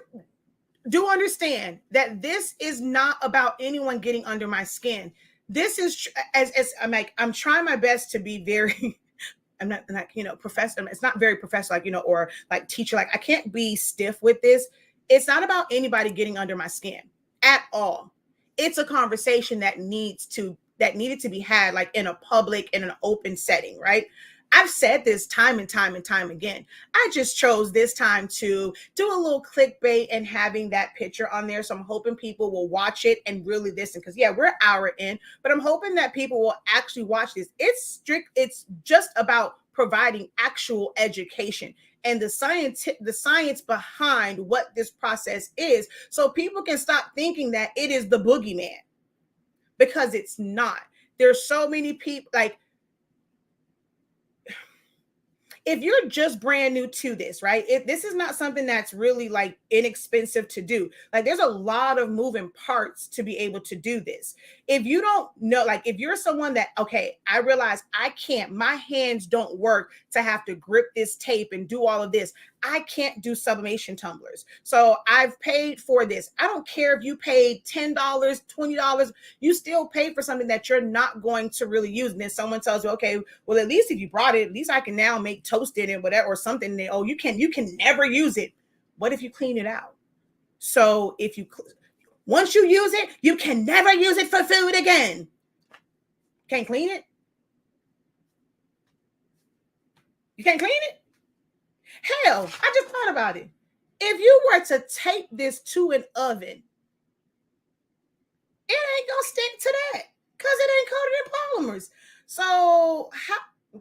Do understand that this is not about anyone getting under my skin. This is as I'm like, I'm trying my best to be very I'm not like, professor. It's not very professor, like, or like teacher. Like, I can't be stiff with this. It's not about anybody getting under my skin at all. It's a conversation that needed to be had, like in a public, in an open setting, right? I've said this time and time and time again. I just chose this time to do a little clickbait and having that picture on there. So I'm hoping people will watch it and really listen. Because yeah, we're an hour in, but I'm hoping that people will actually watch this. It's just about providing actual education and the science behind what this process is, so people can stop thinking that it is the boogeyman, because it's not. There's so many people, like, if you're just brand new to this, right? This is not something that's really like inexpensive to do. Like, there's a lot of moving parts to be able to do this. If you don't know, like, if you're someone that, okay, I realize I can't, my hands don't work to have to grip this tape and do all of this. I can't do sublimation tumblers. So I've paid for this. I don't care if you paid $10, $20, you still pay for something that you're not going to really use. And then someone tells you, okay, well, at least if you brought it, at least I can now make toasted and whatever, or something. Then, oh, you can never use it. What if you clean it out? So if you, once you use it, you can never use it for food again. Can't clean it? You can't clean it? Hell, I just thought about it. If you were to tape this to an oven, it ain't gonna stick to that because it ain't coated in polymers. So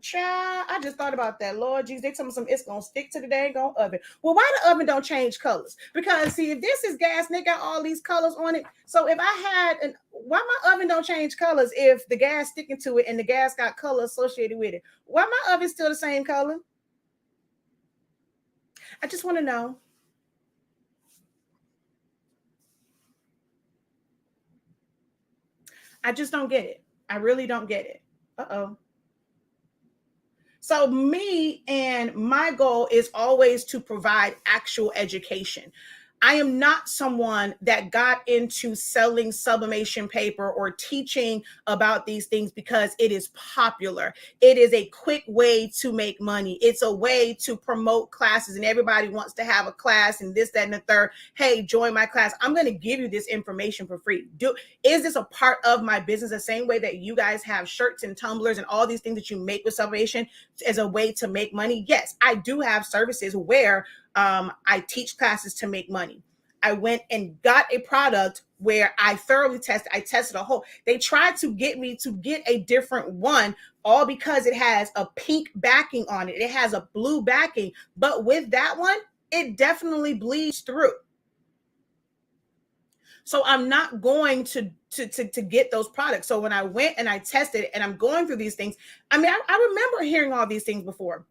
child, I just thought about that. Lord Jesus, they tell me something, it's gonna stick to the dang on oven. Well, why the oven don't change colors? Because see, if this is gas and they got all these colors on it, so if I had why my oven don't change colors if the gas sticking to it and the gas got color associated with it? Why my oven still the same color? I just want to know. I just don't get it. I really don't get it. Uh-oh. So me and my goal is always to provide actual education. I am not someone that got into selling sublimation paper or teaching about these things because it is popular. It is a quick way to make money. It's a way to promote classes, and everybody wants to have a class and this, that, and the third. Hey, join my class. I'm going to give you this information for free. Is this a part of my business? The same way that you guys have shirts and tumblers and all these things that you make with sublimation as a way to make money? Yes, I do have services where I teach classes to make money. I went and got a product where I thoroughly tested. I tested a whole. They tried to get me to get a different one, all because it has a pink backing on it. It has a blue backing, but with that one, it definitely bleeds through. So I'm not going to get those products. So when I went and I tested and I'm going through these things, I mean, I remember hearing all these things before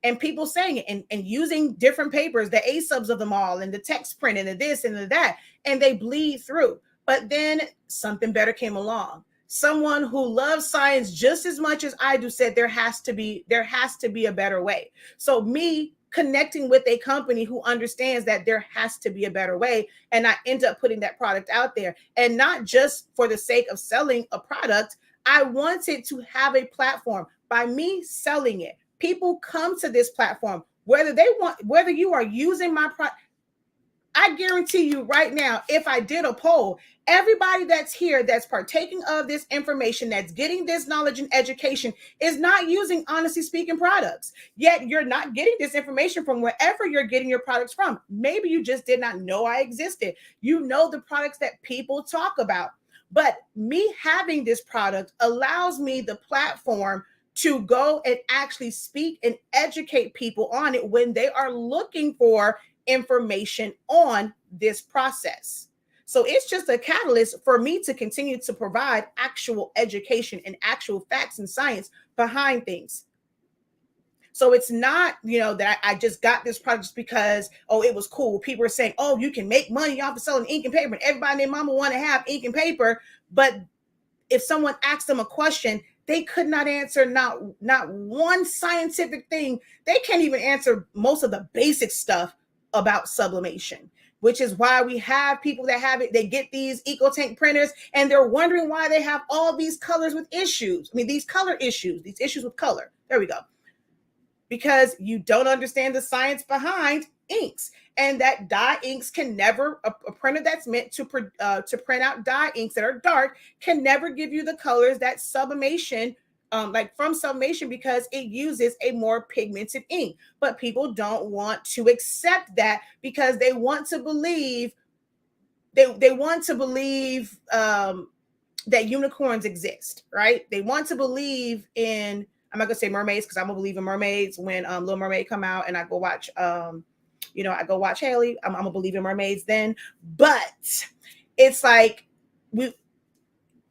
and people saying it and using different papers, the A subs of them all, and the text print and the this and the that, and they bleed through. But then something better came along. Someone who loves science just as much as I do said there has to be a better way. So me connecting with a company who understands that there has to be a better way, and I end up putting that product out there, and not just for the sake of selling a product. I wanted to have a platform. By me selling it, people come to this platform whether you are using my product. I guarantee you right now, if I did a poll, everybody that's here that's partaking of this information, that's getting this knowledge and education, is not using Honestly Speaking products. Yet you're not getting this information from wherever you're getting your products from. Maybe you just did not know I existed. You know the products that people talk about. But me having this product allows me the platform to go and actually speak and educate people on it when they are looking for information on this process. So it's just a catalyst for me to continue to provide actual education and actual facts and science behind things. So it's not, that I just got this product just because, oh, it was cool. People are saying, oh, you can make money off of selling ink and paper, and everybody and their mama want to have ink and paper. But if someone asked them a question, they could not answer not one scientific thing. They can't even answer most of the basic stuff about sublimation, which is why we have people that have it. They get these EcoTank printers and they're wondering why they have all these colors with issues. I mean, these color issues, these issues with color. There we go. Because you don't understand the science behind inks, and that dye inks can never, a printer that's meant to print out dye inks that are dark can never give you the colors that sublimation, like from sublimation, because it uses a more pigmented ink. But people don't want to accept that because they want to believe they want to believe that unicorns exist, right? They want to believe in, I'm not gonna say mermaids because I'm gonna believe in mermaids when Little Mermaid come out and I go watch I go watch Haley. I'm gonna believe in mermaids then. But it's like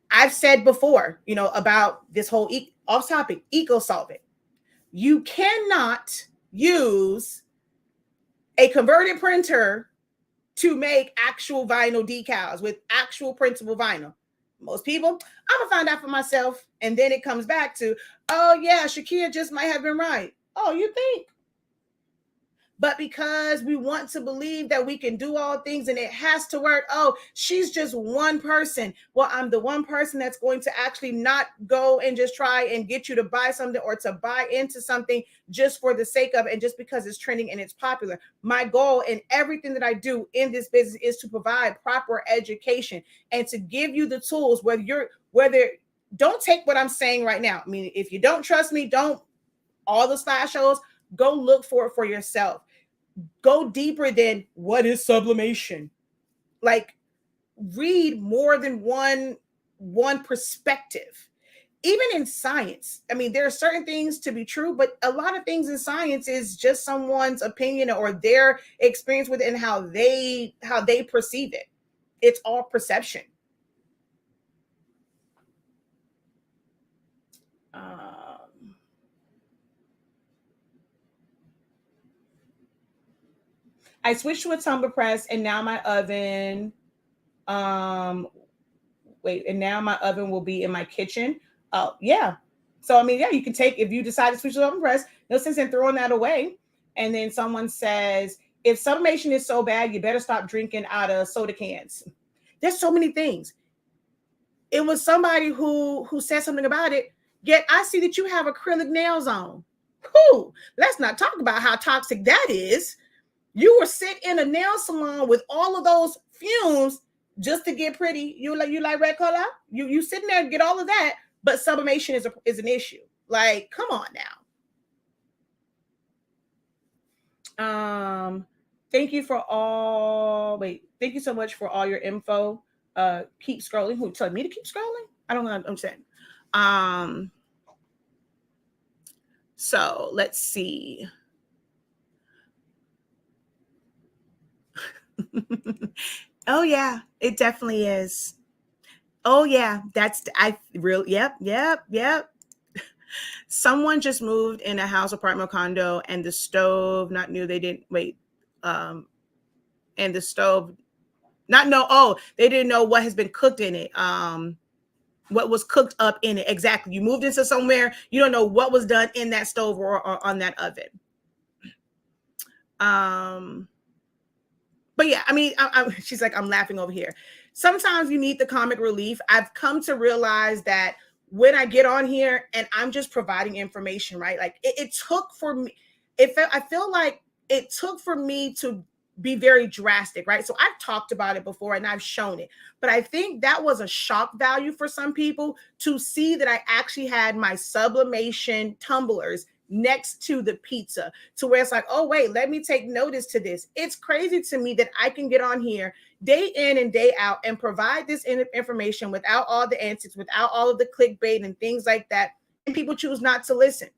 I've said before, about this whole off topic eco solvent. You cannot use a converted printer to make actual vinyl decals with actual printable vinyl. Most people, I'm gonna find out for myself, and then it comes back to, oh yeah, Shakia just might have been right. Oh, you think? But because we want to believe that we can do all things and it has to work, oh, she's just one person. Well, I'm the one person that's going to actually not go and just try and get you to buy something or to buy into something just for the sake of it and just because it's trending and it's popular. My goal in everything that I do in this business is to provide proper education and to give you the tools, whether don't take what I'm saying right now. I mean, if you don't trust me, don't all the slideshows, go look for it for yourself. Go deeper than what is sublimation. Like, read more than one perspective. Even in science, I mean, there are certain things to be true, but a lot of things in science is just someone's opinion or their experience with it and how they perceive it. It's all perception. I switched to a tumbler press, and now my oven. And now my oven will be in my kitchen. Oh, yeah. So I mean, yeah, you can take, if you decide to switch to the oven press, no sense in throwing that away. And then someone says, if sublimation is so bad, you better stop drinking out of soda cans. There's so many things. It was somebody who said something about it. Yet I see that you have acrylic nails on. Whew, let's not talk about how toxic that is. You were sitting in a nail salon with all of those fumes just to get pretty. You like red color? You sitting there and get all of that, but sublimation is an issue. Like, come on now. Thank you thank you so much for all your info. Keep scrolling. Who told me to keep scrolling? I don't understand. So let's see. Oh yeah, it definitely is. Oh yeah, yep. Someone just moved in a house, apartment, condo, and the stove not new. They didn't wait. Um, and the stove not know. Oh, they didn't know what has been cooked in it. What was cooked up in it exactly. You moved into somewhere, you don't know what was done in that stove or on that oven. Um, but yeah, I mean, she's like, I'm laughing over here. Sometimes you need the comic relief. I've come to realize that when I get on here and I'm just providing information, right? Like it took for me, I feel like it took for me to be very drastic, right? So I've talked about it before and I've shown it, but I think that was a shock value for some people to see that I actually had my sublimation tumblers next to the pizza, to where it's like, oh wait, let me take notice to this. It's crazy to me that I can get on here day in and day out and provide this information without all the antics, without all of the clickbait and things like that, and people choose not to listen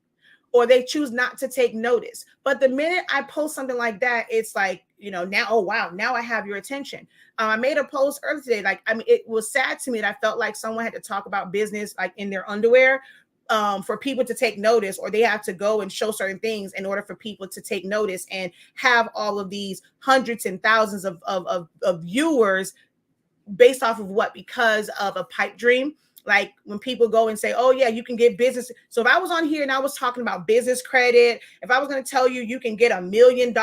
or they choose not to take notice. But the minute I post something like that, it's like, now, oh wow, now I have your attention. I made a post earlier today. Like, I mean, it was sad to me that I felt like someone had to talk about business like in their underwear, for people to take notice, or they have to go and show certain things in order for people to take notice and have all of these hundreds and thousands of viewers based off of what? Because of a pipe dream. Like when people go and say, oh yeah, you can get business. So if I was on here and I was talking about business credit, if I was going to tell you you can get $1 million,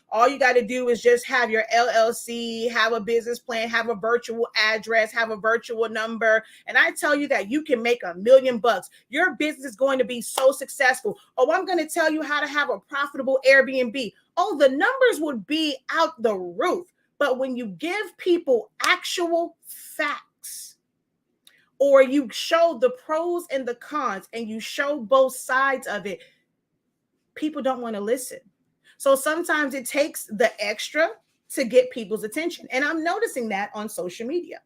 all you got to do is just have your LLC, have a business plan, have a virtual address, have a virtual number, and I tell you that you can make $1 million. Your business is going to be so successful. Oh, I'm going to tell you how to have a profitable Airbnb. Oh, the numbers would be out the roof. But when you give people actual facts, or you show the pros and the cons and you show both sides of it, people don't want to listen. So sometimes it takes the extra to get people's attention. And I'm noticing that on social media.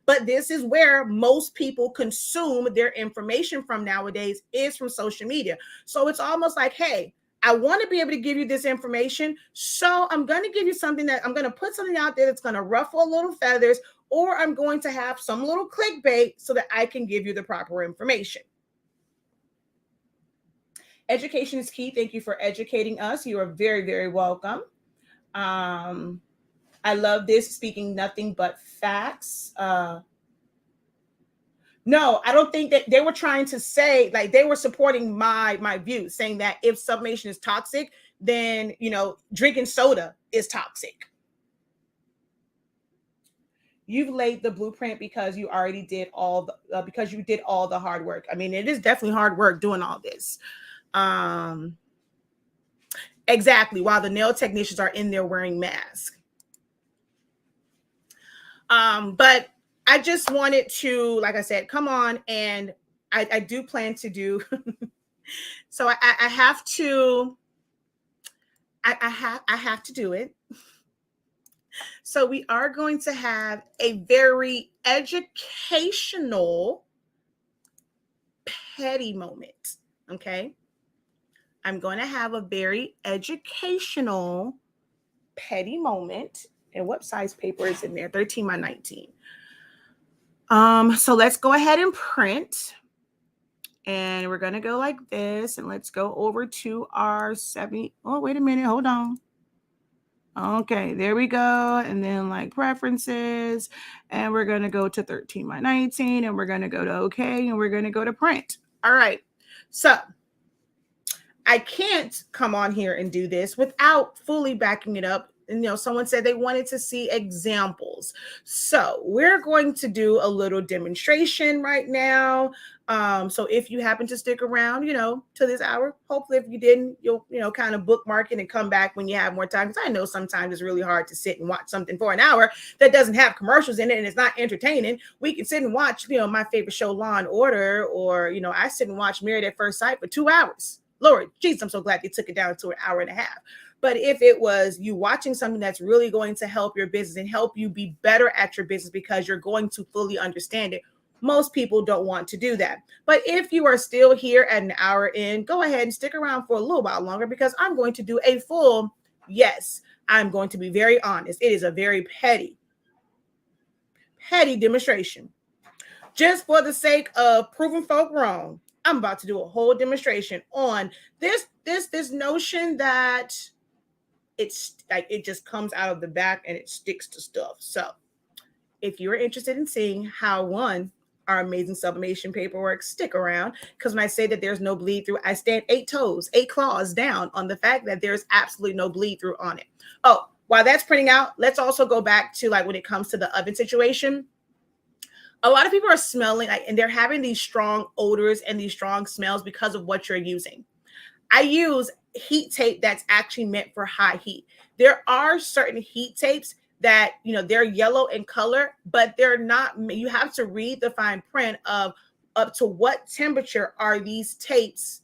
But this is where most people consume their information from nowadays, is from social media. So it's almost like, hey, I want to be able to give you this information. So I'm going to give you something that I'm going to put something out there that's going to ruffle a little feathers, or I'm going to have some little clickbait so that I can give you the proper information. Education is key. Thank you for educating us. You are very, very welcome. I love this. Speaking nothing but facts. No, I don't think that they were trying to say, like, they were supporting my view, saying that if sublimation is toxic, then drinking soda is toxic. You've laid the blueprint because you already did because you did all the hard work. I mean, it is definitely hard work doing all this. Exactly. While the nail technicians are in there wearing masks. But I just wanted to, like I said, come on, and I do plan to do. So I have to. I have to do it. So we are going to have a very educational petty moment. Okay. I'm going to have a very educational petty moment. And what size paper is in there? 13 by 19. So let's go ahead and print. And we're going to go like this. And let's go over to our 70. Oh, wait a minute. Hold on. Okay, there we go. And then like preferences. And we're going to go to 13 by 19. And we're going to go to OK. And we're going to go to print. All right. So I can't come on here and do this without fully backing it up. And, someone said they wanted to see examples. So we're going to do a little demonstration right now. So if you happen to stick around, to this hour, hopefully if you didn't, you'll, kind of bookmark it and come back when you have more time. Because I know sometimes it's really hard to sit and watch something for an hour that doesn't have commercials in it and it's not entertaining. We can sit and watch, my favorite show, Law and Order, or, I sit and watch Married at First Sight for 2 hours. Lord, geez, I'm so glad they took it down to an hour and a half. But if it was you watching something that's really going to help your business and help you be better at your business because you're going to fully understand it, most people don't want to do that. But if you are still here at an hour in, go ahead and stick around for a little while longer, because I'm going to do a full, yes, I'm going to be very honest. It is a very petty heady demonstration. Just for the sake of proving folk wrong, I'm about to do a whole demonstration on this notion that it's like it just comes out of the back and it sticks to stuff. So if you're interested in seeing how our amazing sublimation paperwork, stick around, because when I say that there's no bleed through, I stand 8 claws down on the fact that there's absolutely no bleed through on it. Oh, while that's printing out, let's also go back to like when it comes to the oven situation. A lot of people are smelling like, and they're having these strong odors and these strong smells because of what you're using. I use heat tape that's actually meant for high heat. There are certain heat tapes that, they're yellow in color, but they're not, you have to read the fine print of up to what temperature are these tapes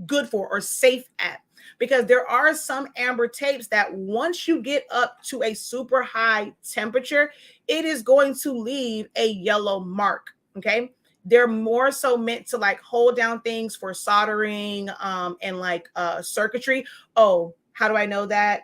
good for or safe at. Because there are some amber tapes that once you get up to a super high temperature, it is going to leave a yellow mark. Okay. They're more so meant to like hold down things for soldering and like circuitry. Oh, how do I know that?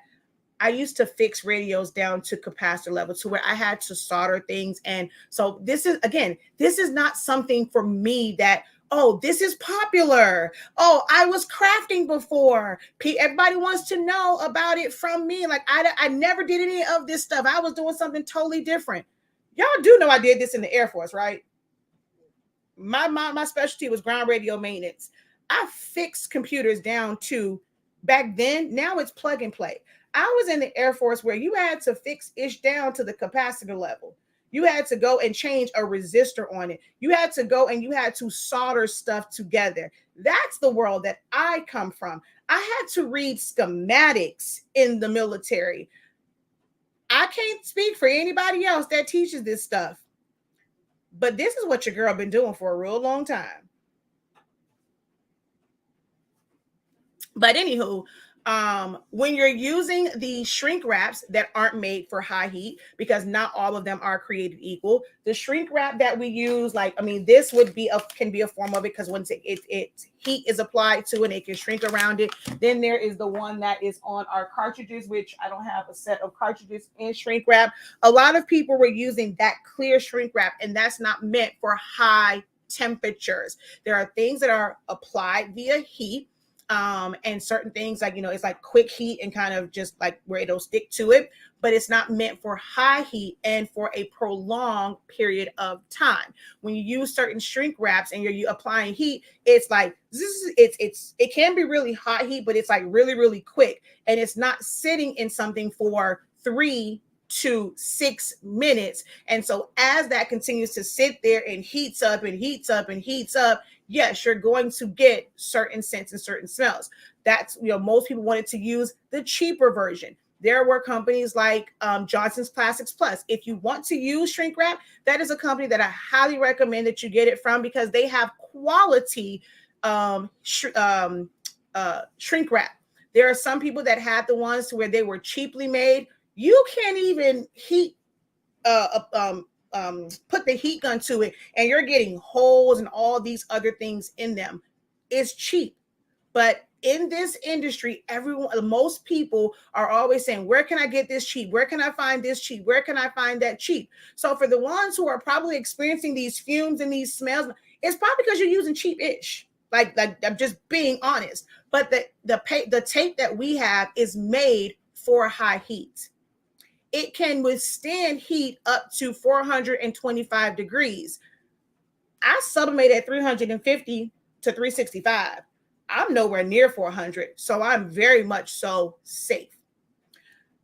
I used to fix radios down to capacitor level to where I had to solder things. And so this is not something for me that, oh, this is popular. Oh, I was crafting before. Everybody wants to know about it from me. Like I never did any of this stuff. I was doing something totally different. Y'all do know I did this in the Air Force, right? My specialty was ground radio maintenance. I fixed computers down to back then. Now it's plug and play. I was in the Air Force where you had to fix ish down to the capacitor level. You had to go and change a resistor on it. You had to go and you had to solder stuff together. That's the world that I come from. I had to read schematics in the military. I can't speak for anybody else that teaches this stuff, but this is what your girl been doing for a real long time. But anywho, when you're using the shrink wraps that aren't made for high heat, because not all of them are created equal, the shrink wrap that we use, this would be can be a form of it, because once it heat is applied to it, it can shrink around it. Then there is the one that is on our cartridges, which I don't have a set of cartridges in shrink wrap. A lot of people were using that clear shrink wrap, and that's not meant for high temperatures. There are things that are applied via heat. And certain things like, it's like quick heat and kind of just like where it'll stick to it, but it's not meant for high heat and for a prolonged period of time. When you use certain shrink wraps and you're applying heat, it's like it can be really hot heat, but it's like really, really quick, and it's not sitting in something for 3 to 6 minutes. And so as that continues to sit there and heats up and heats up and heats up, yes, you're going to get certain scents and certain smells. That's, most people wanted to use the cheaper version. There were companies like Johnson's Plastics Plus. If you want to use shrink wrap, that is a company that I highly recommend that you get it from, because they have quality shrink wrap. There are some people that had the ones where they were cheaply made. You can't even heat put the heat gun to it, and you're getting holes and all these other things in them. It's cheap, but in this industry, most people are always saying, where can I get this cheap? Where can I find this cheap? Where can I find that cheap? So for the ones who are probably experiencing these fumes and these smells, it's probably because you're using cheap-ish. Like I'm just being honest. But the tape that we have is made for high heat. It can withstand heat up to 425 degrees. I sublimate at 350 to 365. I'm nowhere near 400, so I'm very much so safe.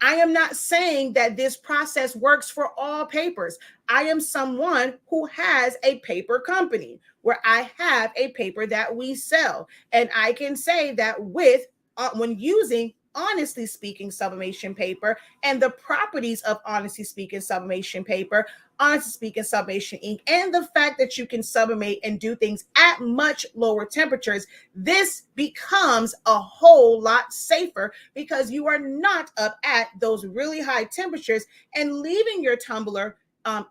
I am not saying that this process works for all papers. I am someone who has a paper company where I have a paper that we sell. And I can say that when using Honestly Speaking sublimation paper and the properties of Honestly Speaking sublimation paper, Honestly Speaking sublimation ink, and the fact that you can sublimate and do things at much lower temperatures, this becomes a whole lot safer, because you are not up at those really high temperatures and leaving your tumbler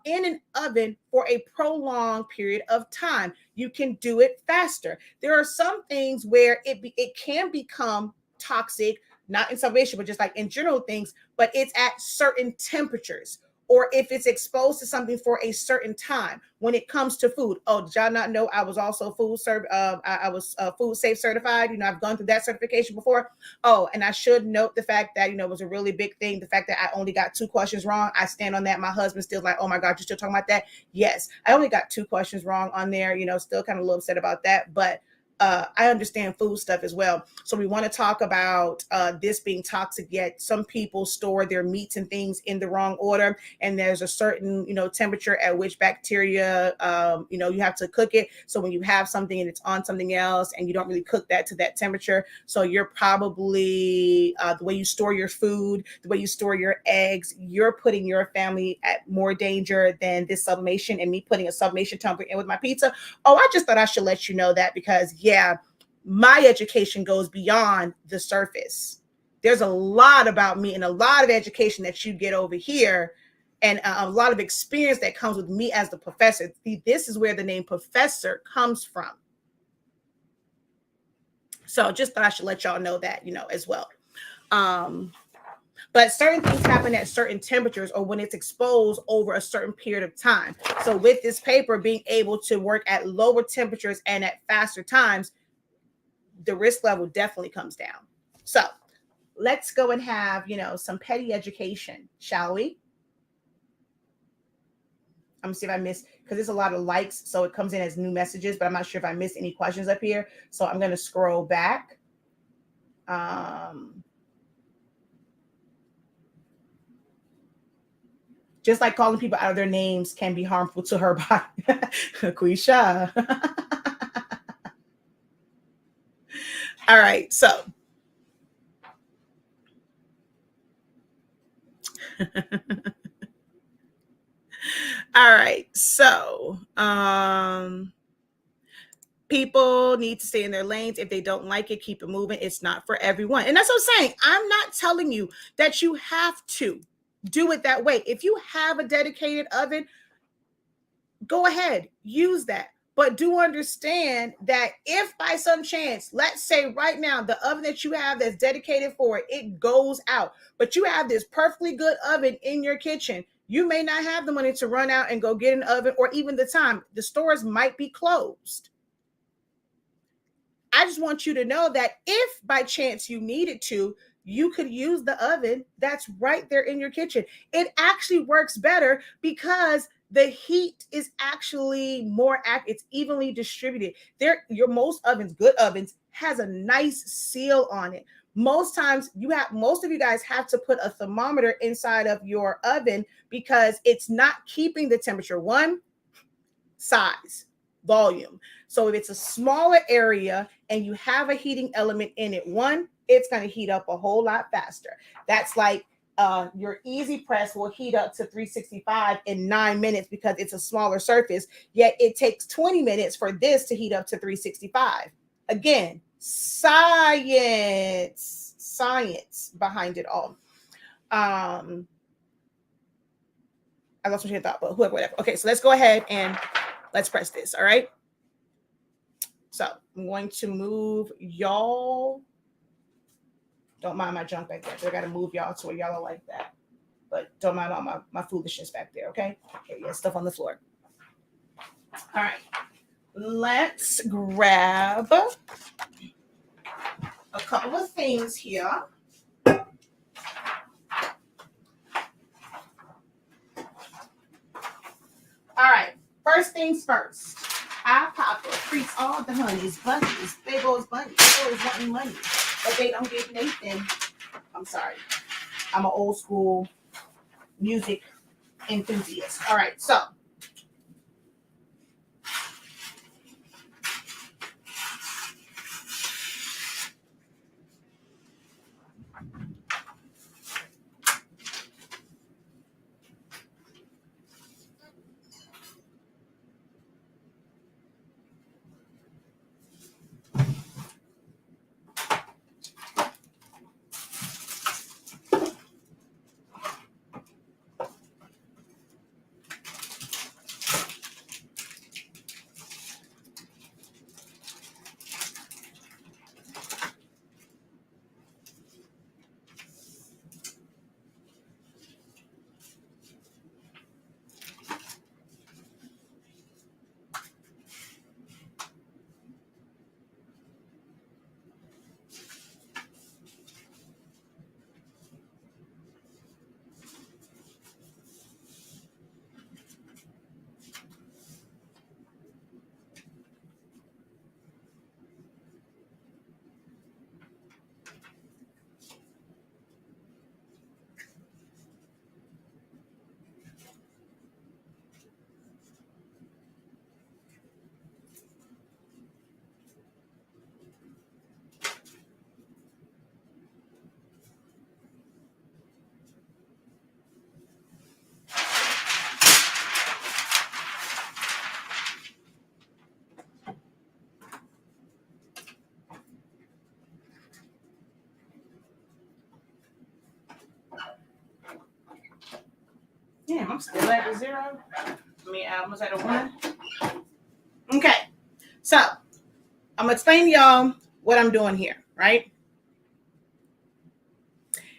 in an oven for a prolonged period of time. You can do it faster. There are some things where it can become toxic, not in sublimation, but just like in general things, but it's at certain temperatures. or if it's exposed to something for a certain time. When it comes to food, oh, did y'all not know I was also I was food safe certified? I've gone through that certification before. Oh, and I should note the fact that it was a really big thing. The fact that I only got 2 questions wrong. I stand on that. My husband's still like, oh my God, you're still talking about that? Yes, I only got 2 questions wrong on there. Still kind of a little upset about that, but I understand food stuff as well. So we want to talk about this being toxic, yet some people store their meats and things in the wrong order. And there's a certain, temperature at which bacteria, you have to cook it. So when you have something and it's on something else and you don't really cook that to that temperature, so you're probably, the way you store your food, the way you store your eggs, you're putting your family at more danger than this sublimation and me putting a sublimation tumbler in with my pizza. Oh, I just thought I should let you know that because, yeah, my education goes beyond the surface. There's a lot about me and a lot of education that you get over here and a lot of experience that comes with me as the professor. This is where the name professor comes from. So just thought I should let y'all know that, as well. But certain things happen at certain temperatures or when it's exposed over a certain period of time. So with this paper being able to work at lower temperatures and at faster times, the risk level definitely comes down. So let's go and have, some petty education, shall we? I'm gonna see if I missed, because there's a lot of likes, so it comes in as new messages, but I'm not sure if I missed any questions up here. So I'm gonna scroll back. Just like calling people out of their names can be harmful to her body. Quisha. All right, so. All right, so people need to stay in their lanes. If they don't like it, keep it moving. It's not for everyone. And that's what I'm saying. I'm not telling you that you have to do it that way. If you have a dedicated oven, go ahead, use that. But do understand that if by some chance, let's say right now, the oven that you have that's dedicated for it, it goes out, but you have this perfectly good oven in your kitchen, you may not have the money to run out and go get an oven or even the time. The stores might be closed. I just want you to know that if by chance you needed to, you could use the oven that's right there in your kitchen. It actually works better because the heat is actually it's evenly distributed. Your most ovens, good ovens, has a nice seal on it. Most times most of you guys have to put a thermometer inside of your oven because it's not keeping the temperature. One, size, volume. So if it's a smaller area and you have a heating element in it, one, it's going to heat up a whole lot faster. That's like your easy press will heat up to 365 in 9 minutes because it's a smaller surface, yet it takes 20 minutes for this to heat up to 365. Again, science behind it all. I lost my train of thought, but whatever. Okay, so let's go ahead and let's press this. All right. So I'm going to move y'all. Don't mind my junk back there. So I got to move y'all to where y'all are like that. But don't mind all my foolishness back there. Okay. Okay. Yeah. Stuff on the floor. All right. Let's grab a couple of things here. All right. First things first. I Papa treats all the honeys, bunnies, big old bunnies, they always wanting money, but they don't give Nathan. I'm sorry. I'm an old school music enthusiast. All right, so Damn, I'm still at the 0. I mean, I almost at a 1. Okay, so I'm gonna explain to y'all what I'm doing here, right?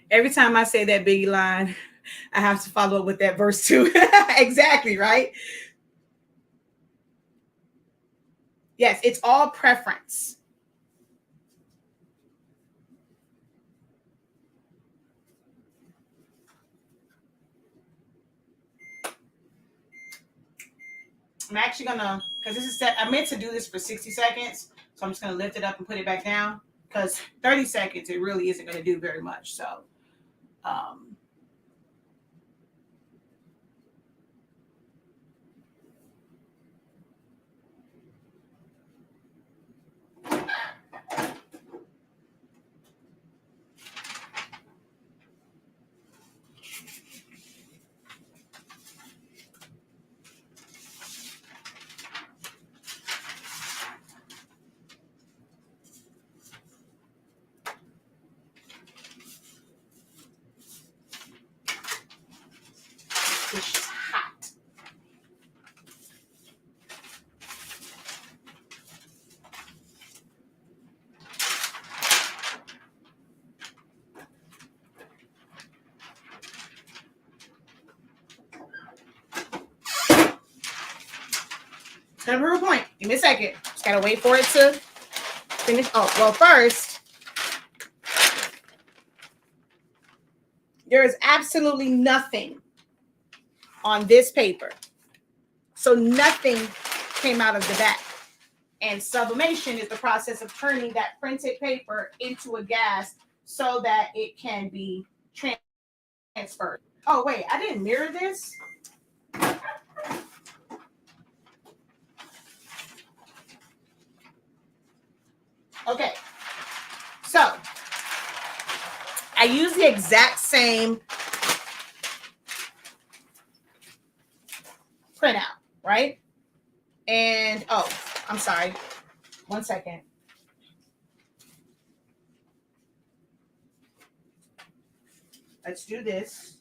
Every time I say that Biggie line, I have to follow up with that verse too. Exactly, right? Yes, it's all preference. I'm actually gonna, because this is set, I meant to do this for 60 seconds, so I'm just gonna lift it up and put it back down, because 30 seconds, it really isn't gonna do very much, so. It's hot. It's gonna prove a point. Give me a second. Just gotta wait for it to finish. Oh, well, first, there is absolutely nothing on this paper. So nothing came out of the back. And sublimation is the process of turning that printed paper into a gas so that it can be transferred. Oh, wait, I didn't mirror this. Okay, so I use the exact same printout, right? And, oh, I'm sorry. 1 second. Let's do this.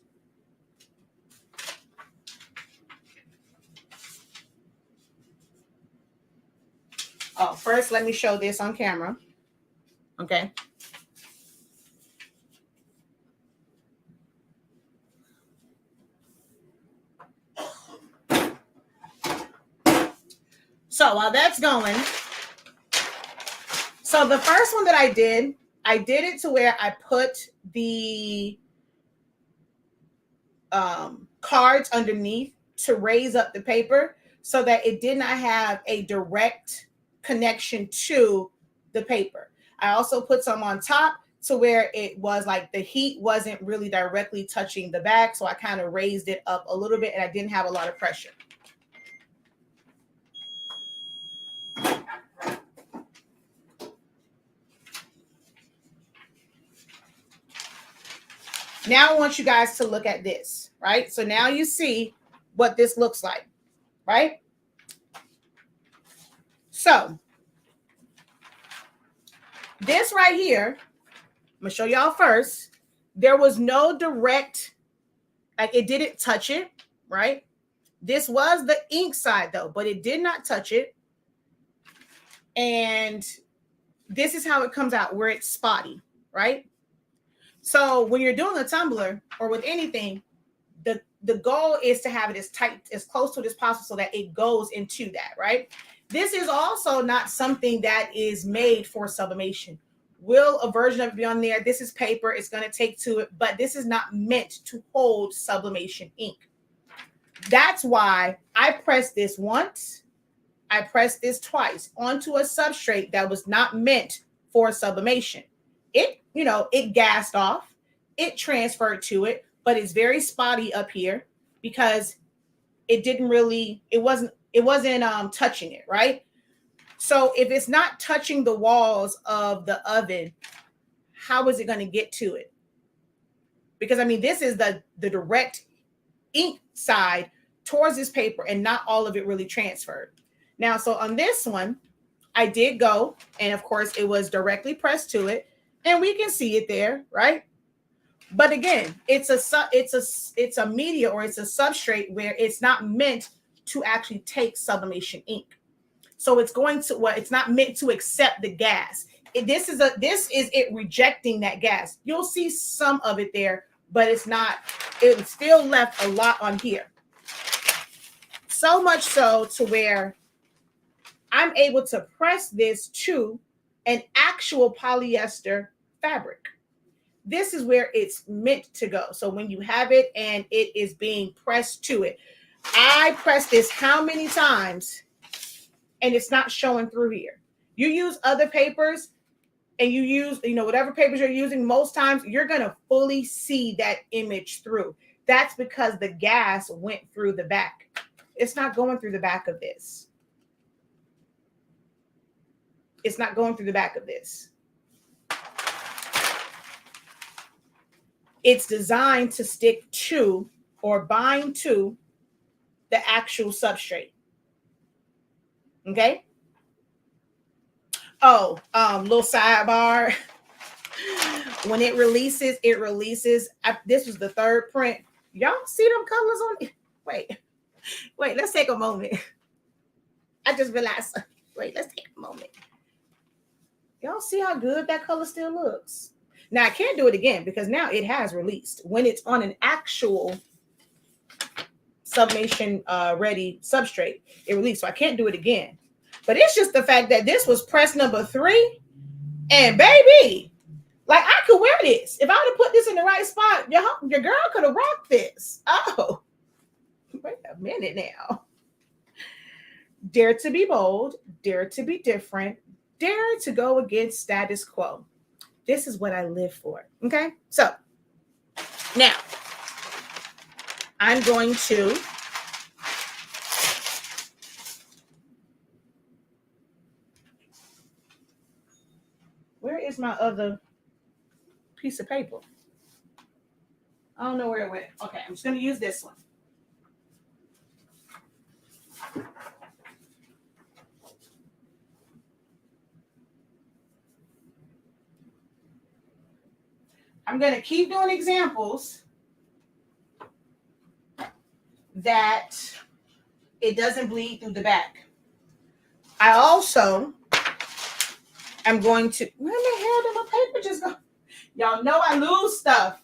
Oh, first, let me show this on camera. Okay. So while that's going, so the first one that I did it to where I put the cards underneath to raise up the paper so that it did not have a direct connection to the paper. I also put some on top to where it was like the heat wasn't really directly touching the back. So I kind of raised it up a little bit and I didn't have a lot of pressure. Now I want you guys to look at this, right? So now you see what this looks like, right? So this right here, I'm gonna show y'all first. There was no direct, like it didn't touch it, right? This was the ink side though, but it did not touch it. And this is how it comes out where it's spotty, right? So when you're doing a tumbler or with anything, the goal is to have it as tight, as close to it as possible so that it goes into that, right? This is also not something that is made for sublimation. Will a version of it be on there? This is paper. It's going to take to it, but this is not meant to hold sublimation ink. That's why I pressed this once. I pressed this twice onto a substrate that was not meant for sublimation. It, it gassed off. It transferred to it, but it's very spotty up here because it wasn't touching it, right? So if it's not touching the walls of the oven, how is it going to get to it? Because I mean, this is the direct ink side towards this paper and not all of it really transferred. Now, so on this one, I did go, and of course it was directly pressed to it, and we can see it there, right? But again, it's a media, or it's a substrate where it's not meant to actually take sublimation ink. So it's going to, well, it's not meant to accept the gas. This is it rejecting that gas. You'll see some of it there, but it's not, it still left a lot on here. So much so to where I'm able to press this to an actual polyester fabric. This is where it's meant to go. So when you have it and it is being pressed to it, I press this how many times and it's not showing through here. You use other papers and you use, whatever papers you're using, most times you're going to fully see that image through. That's because the gas went through the back. It's not going through the back of this. It's not going through the back of this. It's designed to stick to or bind to the actual substrate. Okay. Oh, little sidebar. When it releases, this was the third print. Y'all see them colors on it? Wait, let's take a moment. I just realized. Wait, let's take a moment. Y'all see how good that color still looks? Now I can't do it again because now it has released. When it's on an actual sublimation ready substrate, it released. So I can't do it again. But it's just the fact that this was press number 3, and baby, like I could wear this. If I would have put this in the right spot, your girl could have rocked this. Oh, wait a minute now. Dare to be bold, dare to be different, dare to go against status quo. This is what I live for. Okay, so now I'm going to where is my other piece of paper? I don't know where it went. Okay, I'm just going to use this one. I'm going to keep doing examples that it doesn't bleed through the back. I also am going to, where the hell did my paper just go? Y'all know I lose stuff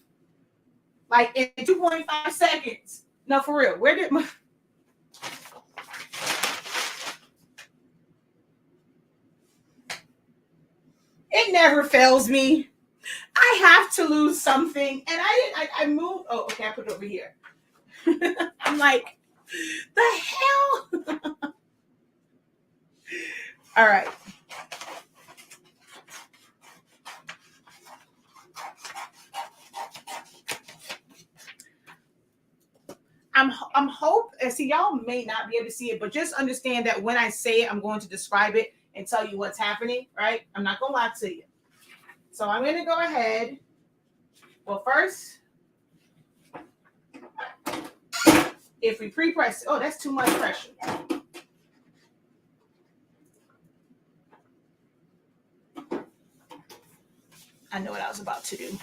like in 2.5 seconds. No, for real. Where did my... It never fails me. I have to lose something. And I moved. Oh, okay. I put it over here. I'm like, the hell? All right. I'm hope. See, y'all may not be able to see it, but just understand that when I say it, I'm going to describe it and tell you what's happening, right? I'm not going to lie to you. So I'm going to go ahead. Well, first, if we pre-press, oh, that's too much pressure. I know what I was about to do.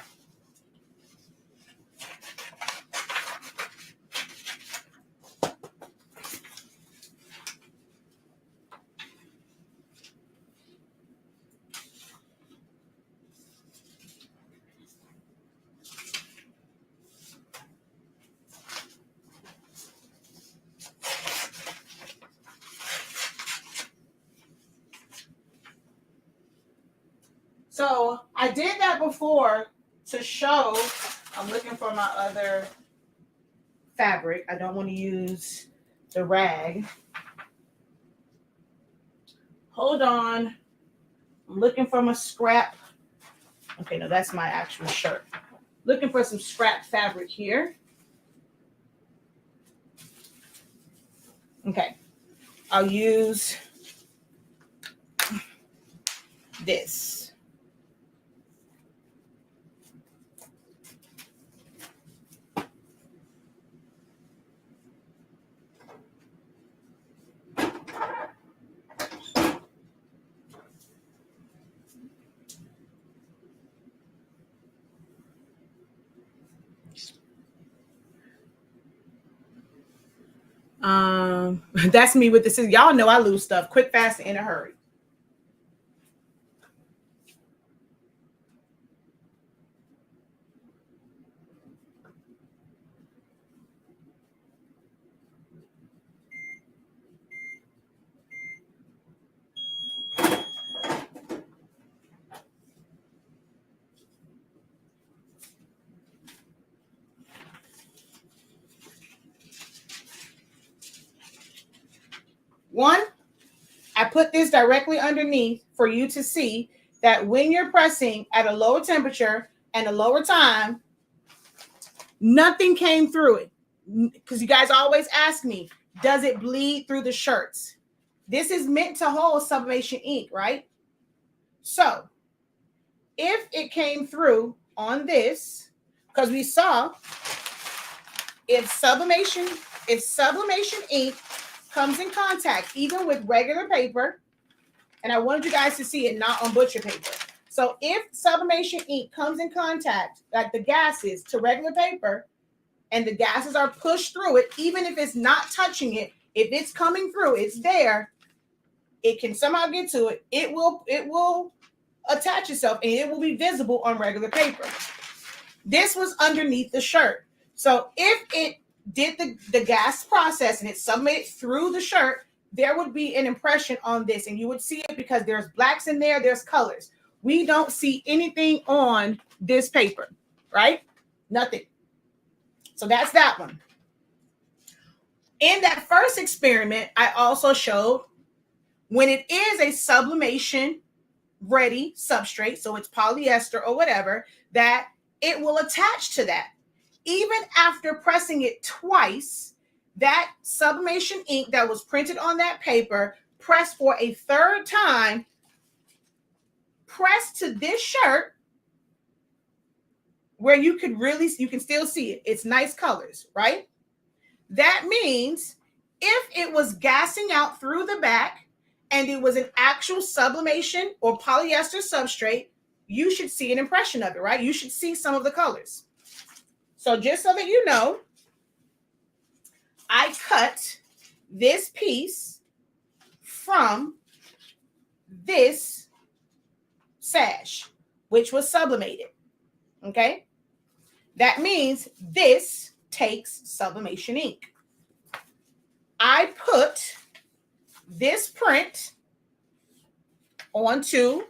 So I did that before to show. I'm looking for my other fabric. I don't want to use the rag. Hold on. I'm looking for my scrap. Okay, no, that's my actual shirt. Looking for some scrap fabric here. Okay. I'll use this. That's me with this. Y'all know I lose stuff quick, fast, and in a hurry. One, I put this directly underneath for you to see that when you're pressing at a lower temperature and a lower time, nothing came through it. Because you guys always ask me, does it bleed through the shirts? This is meant to hold sublimation ink, right? So if it came through on this, because we saw if sublimation ink comes in contact even with regular paper, and I wanted you guys to see it not on butcher paper. So if sublimation ink comes in contact, like the gases, to regular paper, and the gases are pushed through it, even if it's not touching it, if it's coming through, it's there, it can somehow get to it, it will attach itself and it will be visible on regular paper. This was underneath the shirt. So if it did the gas process and it sublimated through the shirt, there would be an impression on this, and you would see it because there's blacks in there, there's colors. We don't see anything on this paper, right? Nothing. So that's that one. In that first experiment, I also showed when it is a sublimation ready substrate, so it's polyester or whatever, that it will attach to that. Even after pressing it twice, that sublimation ink that was printed on that paper, pressed for a third time, pressed to this shirt where you can still see it. It's nice colors, right? That means if it was gassing out through the back and it was an actual sublimation or polyester substrate, you should see an impression of it, right? You should see some of the colors. So just so that you know, I cut this piece from this sash, which was sublimated. Okay? That means this takes sublimation ink. I put this print onto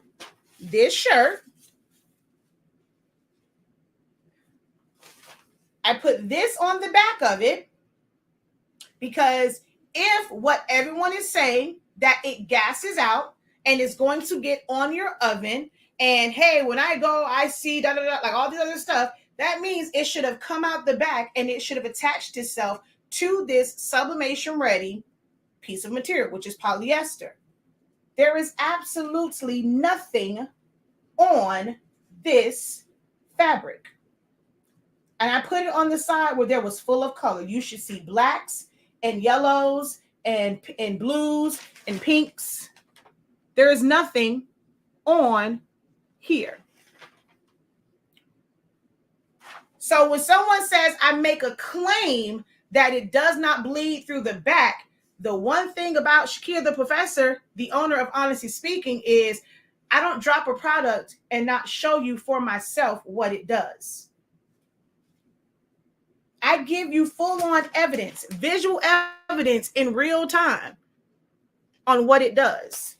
this shirt. I put this on the back of it because if what everyone is saying, that it gases out and it's going to get on your oven, and hey, when I go, I see da da da, like all this other stuff, that means it should have come out the back and it should have attached itself to this sublimation ready piece of material, which is polyester. There is absolutely nothing on this fabric. And I put it on the side where there was full of color. You should see blacks and yellows and blues and pinks. There is nothing on here. So when someone says I make a claim that it does not bleed through the back, the one thing about Shakir the Professor, the owner of Honestly Speaking, is I don't drop a product and not show you for myself what it does. I give you full-on evidence, visual evidence in real time on what it does.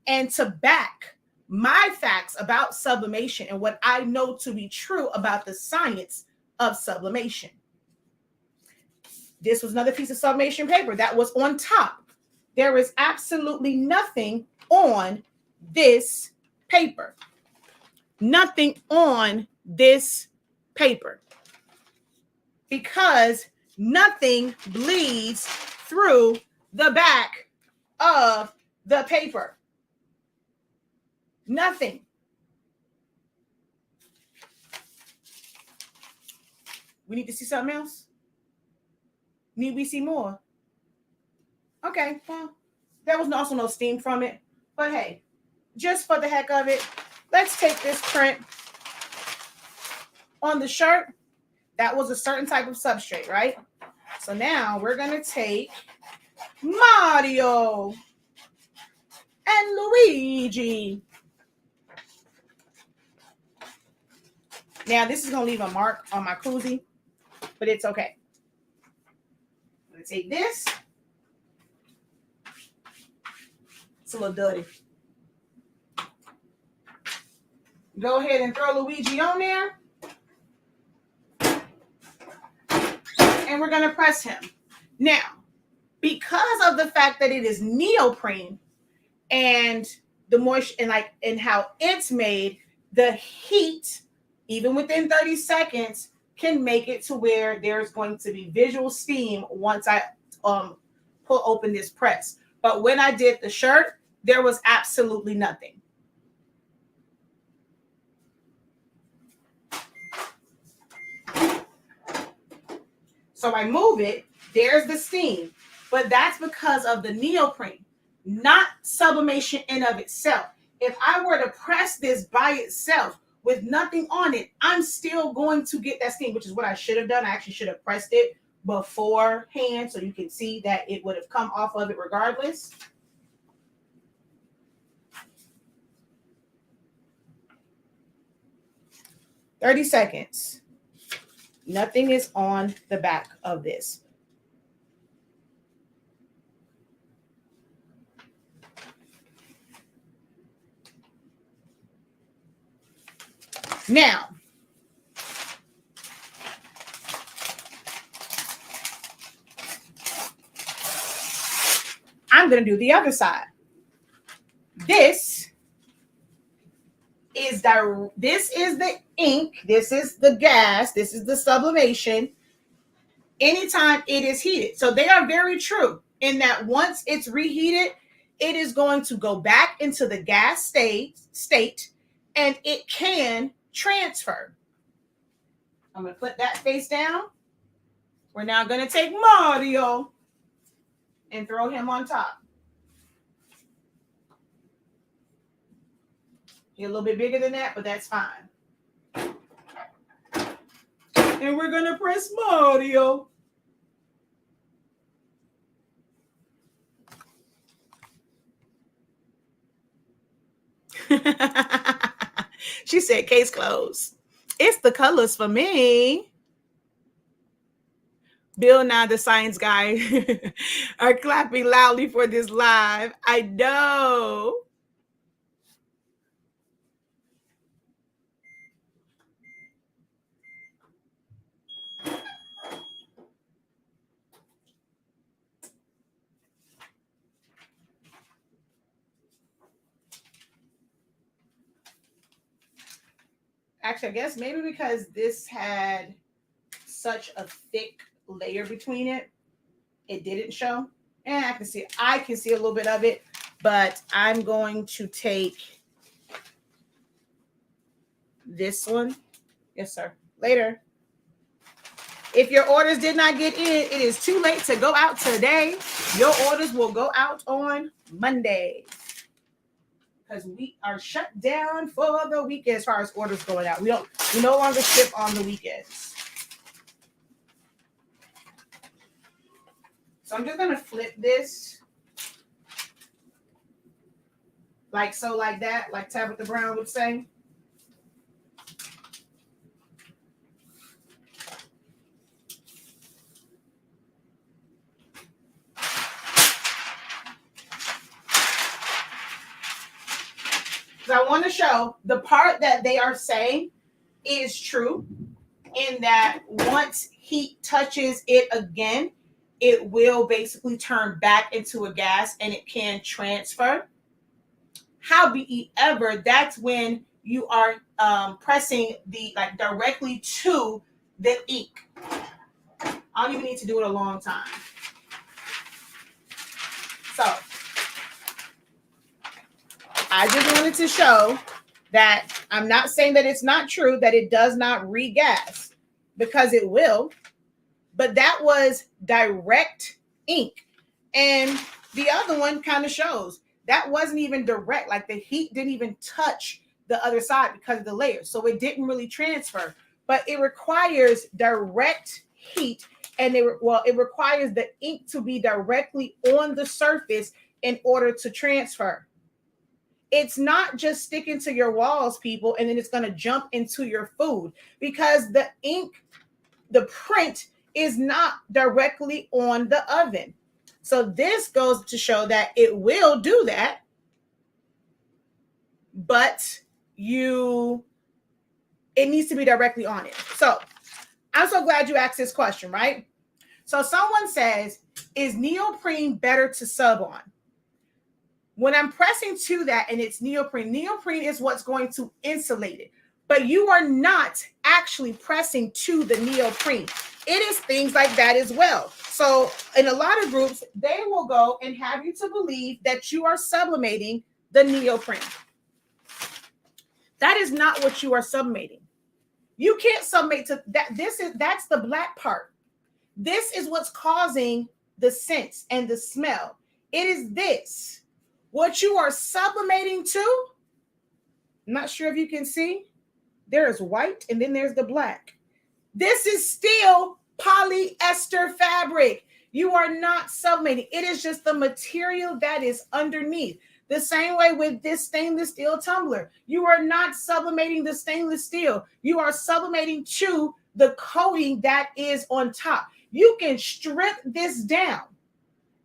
And to back my facts about sublimation and what I know to be true about the science of sublimation. This was another piece of sublimation paper that was on top. There is absolutely nothing on this paper. Nothing on this paper. Because nothing bleeds through the back of the paper. Nothing. We need to see something else? Need we see more? Okay, well, there was also no steam from it. But hey, just for the heck of it, let's take this print on the shirt. That was a certain type of substrate, right? So now we're going to take Mario and Luigi. Now, this is going to leave a mark on my koozie, but it's okay. I'm going to take this. It's a little dirty. Go ahead and throw Luigi on there. And we're going to press him. Now, because of the fact that it is neoprene and the moisture and how it's made, the heat, even within 30 seconds, can make it to where there's going to be visual steam once I pull open this press. But when I did the shirt, there was absolutely nothing. So I move it, there's the steam, but that's because of the neoprene, not sublimation in of itself. If I were to press this by itself with nothing on it, I'm still going to get that steam, which is what I should have done. I actually should have pressed it beforehand so you can see that it would have come off of it regardless. "30 seconds. Nothing is on the back of this. Now, I'm going to do the other side. This is the ink, this is the gas, this is the sublimation anytime it is heated. So they are very true in that once it's reheated, it is going to go back into the gas state and it can transfer. I'm going to put that face down. We're now going to take Mario and throw him on top. He's a little bit bigger than that, but that's fine. And we're going to press Mario. She said, "Case closed. It's the colors for me." Bill Nye, the science guy, are clapping loudly for this live. I know. Actually, I guess maybe because this had such a thick layer between it, it didn't show. And I can see a little bit of it, but I'm going to take this one. Yes, sir. Later. If your orders did not get in, it is too late to go out today. Your orders will go out on Monday, because we are shut down for the weekend as far as orders going out. We no longer ship on the weekends. So I'm just going to flip this like so, like that, like Tabitha Brown would say. I want to show the part that they are saying is true, in that once heat touches it again, it will basically turn back into a gas and it can transfer. However, that's when you are pressing directly to the ink. I don't even need to do it a long time. So I just wanted to show that I'm not saying that it's not true that it does not regas, because it will, but that was direct ink. And the other one kind of shows that wasn't even direct, like the heat didn't even touch the other side because of the layer. So it didn't really transfer, but it requires direct heat and it requires the ink to be directly on the surface in order to transfer. It's not just sticking to your walls, people, and then it's going to jump into your food, because the ink, the print is not directly on the oven. So this goes to show that it will do that, but it needs to be directly on it. So I'm so glad you asked this question, right? So someone says, is neoprene better to sub on? When I'm pressing to that and it's neoprene is what's going to insulate it. But you are not actually pressing to the neoprene. It is things like that as well. So in a lot of groups, they will go and have you to believe that you are sublimating the neoprene. That is not what you are sublimating. You can't sublimate to that. That's the black part. This is what's causing the scents and the smell. It is this. What you are sublimating to, I'm not sure if you can see, there is white and then there's the black. This is still polyester fabric. You are not sublimating. It is just the material that is underneath. The same way with this stainless steel tumbler. You are not sublimating the stainless steel. You are sublimating to the coating that is on top. You can strip this down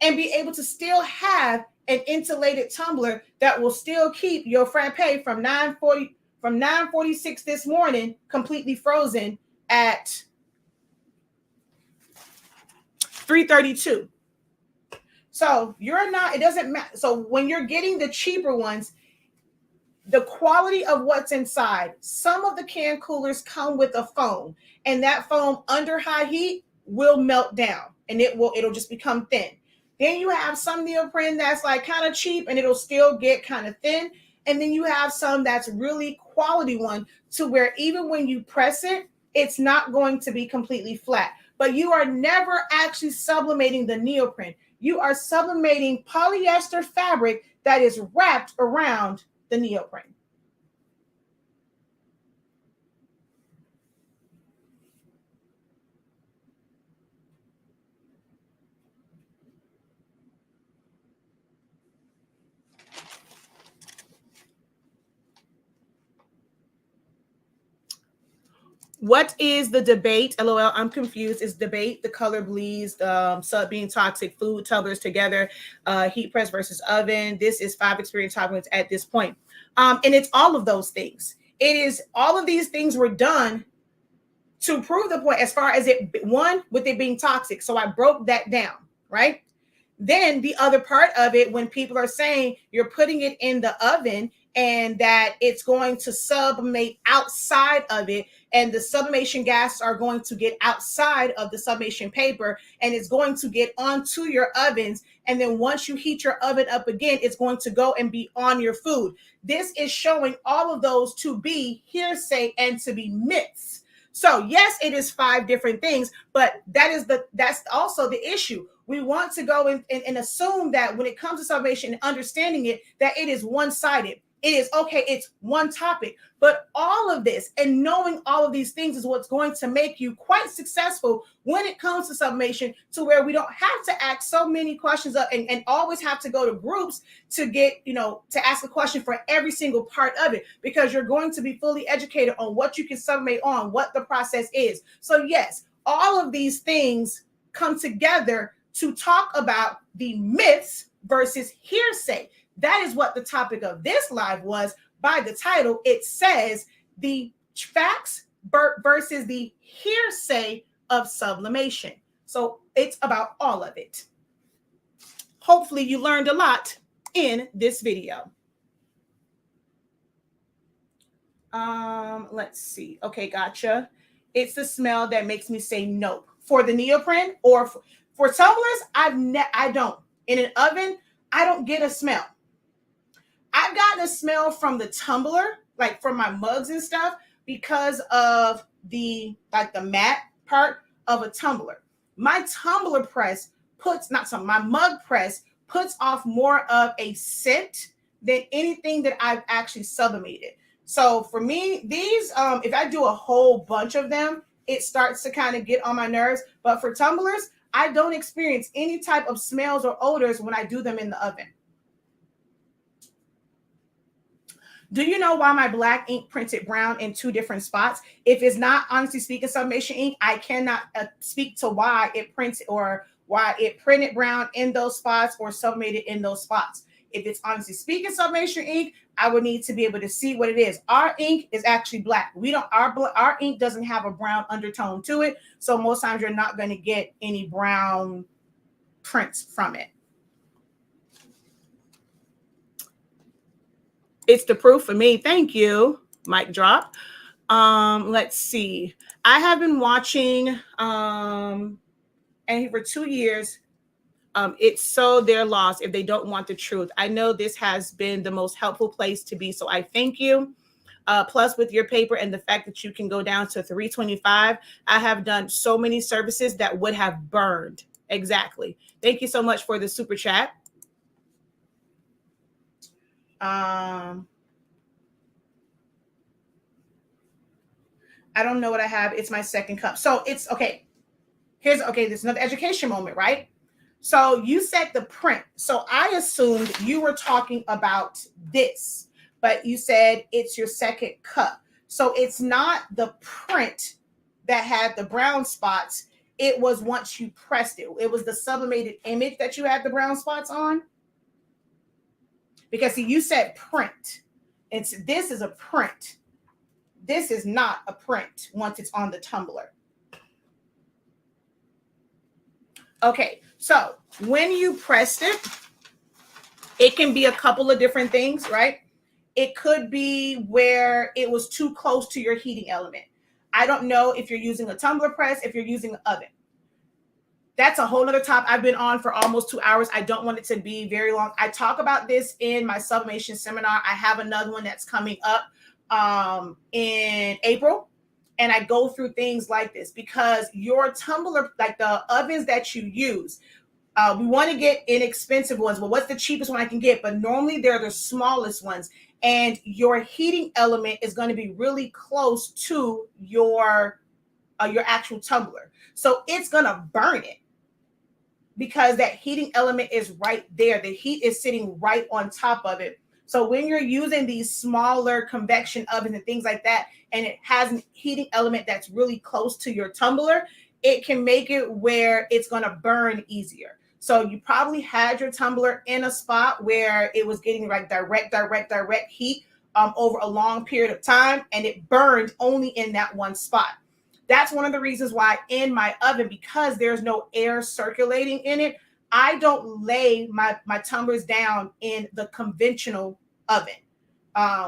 and be able to still have an insulated tumbler that will still keep your frappe from 9:46 this morning completely frozen at 3:32. So it doesn't matter. So when you're getting the cheaper ones, the quality of what's inside, some of the can coolers come with a foam, and that foam under high heat will melt down and it'll just become thin. Then you have some neoprene that's like kind of cheap and it'll still get kind of thin. And then you have some that's really quality one to where even when you press it, it's not going to be completely flat. But you are never actually sublimating the neoprene. You are sublimating polyester fabric that is wrapped around the neoprene. What is the debate? LOL, I'm confused. Is debate the color bleeds, sub being toxic, food tumblers together, heat press versus oven? This is 5 experience topics at this point. And it's all of those things. It is all of these things were done to prove the point as far as one, with it being toxic. So I broke that down, right? Then the other part of it, when people are saying you're putting it in the oven and that it's going to sublimate outside of it, and the sublimation gases are going to get outside of the sublimation paper and it's going to get onto your ovens. And then once you heat your oven up again, it's going to go and be on your food. This is showing all of those to be hearsay and to be myths. So yes, it is 5 different things, but that's also the issue. We want to go and assume that when it comes to sublimation and understanding it, that it is one-sided. It is, okay, it's one topic, but all of this and knowing all of these things is what's going to make you quite successful when it comes to sublimation, to where we don't have to ask so many questions up and always have to go to groups to get, to ask a question for every single part of it, because you're going to be fully educated on what you can sublimate on, what the process is. So yes, all of these things come together to talk about the myths versus hearsay. That is what the topic of this live was. By the title, it says the facts versus the hearsay of sublimation. So it's about all of it. Hopefully you learned a lot in this video. Let's see. Okay, gotcha. It's the smell that makes me say nope. For the neoprene or for tumblers, I don't. In an oven, I don't get a smell. I've gotten a smell from the tumbler, like from my mugs and stuff, because of the matte part of a tumbler. My tumbler press my mug press puts off more of a scent than anything that I've actually sublimated. So for me, these, if I do a whole bunch of them, it starts to kind of get on my nerves. But for tumblers, I don't experience any type of smells or odors when I do them in the oven. Do you know why my black ink printed brown in 2 different spots? If it's not honestly speaking sublimation ink, I cannot speak to why it printed or why it printed brown in those spots or sublimated in those spots. If it's honestly speaking sublimation ink, I would need to be able to see what it is. Our ink is actually black. We don't our ink doesn't have a brown undertone to it, so most times you're not going to get any brown prints from it. It's the proof for me. Thank you. Mic drop. Let's see. I have been watching and for 2 years. It's so their loss if they don't want the truth. I know this has been the most helpful place to be, so I thank you. Plus, with your paper and the fact that you can go down to $325, I have done so many services that would have burned. Exactly. Thank you so much for the super chat. I don't know what I have. It's my second cup. So it's okay. This is another education moment, right? So you said the print. So I assumed you were talking about this, but you said it's your second cup. So it's not the print that had the brown spots. It was once you pressed it. It was the sublimated image that you had the brown spots on. Because see, you said print. This is a print. This is not a print once it's on the tumbler. Okay, so when you pressed it, it can be a couple of different things, right? It could be where it was too close to your heating element. I don't know if you're using a tumbler press, if you're using an oven. That's a whole other topic. I've been on for almost 2 hours. I don't want it to be very long. I talk about this in my sublimation seminar. I have another one that's coming up in April. And I go through things like this because your tumbler, like the ovens that you use, we want to get inexpensive ones. Well, what's the cheapest one I can get? But normally they're the smallest ones. And your heating element is going to be really close to your actual tumbler. So it's going to burn it because that heating element is right there. The heat is sitting right on top of it. So when you're using these smaller convection ovens and things like that, and it has a heating element that's really close to your tumbler, it can make it where it's going to burn easier. So you probably had your tumbler in a spot where it was getting like direct heat over a long period of time, and it burned only in that one spot. That's one of the reasons why in my oven, because there's no air circulating in it, I don't lay my tumblers down in the conventional oven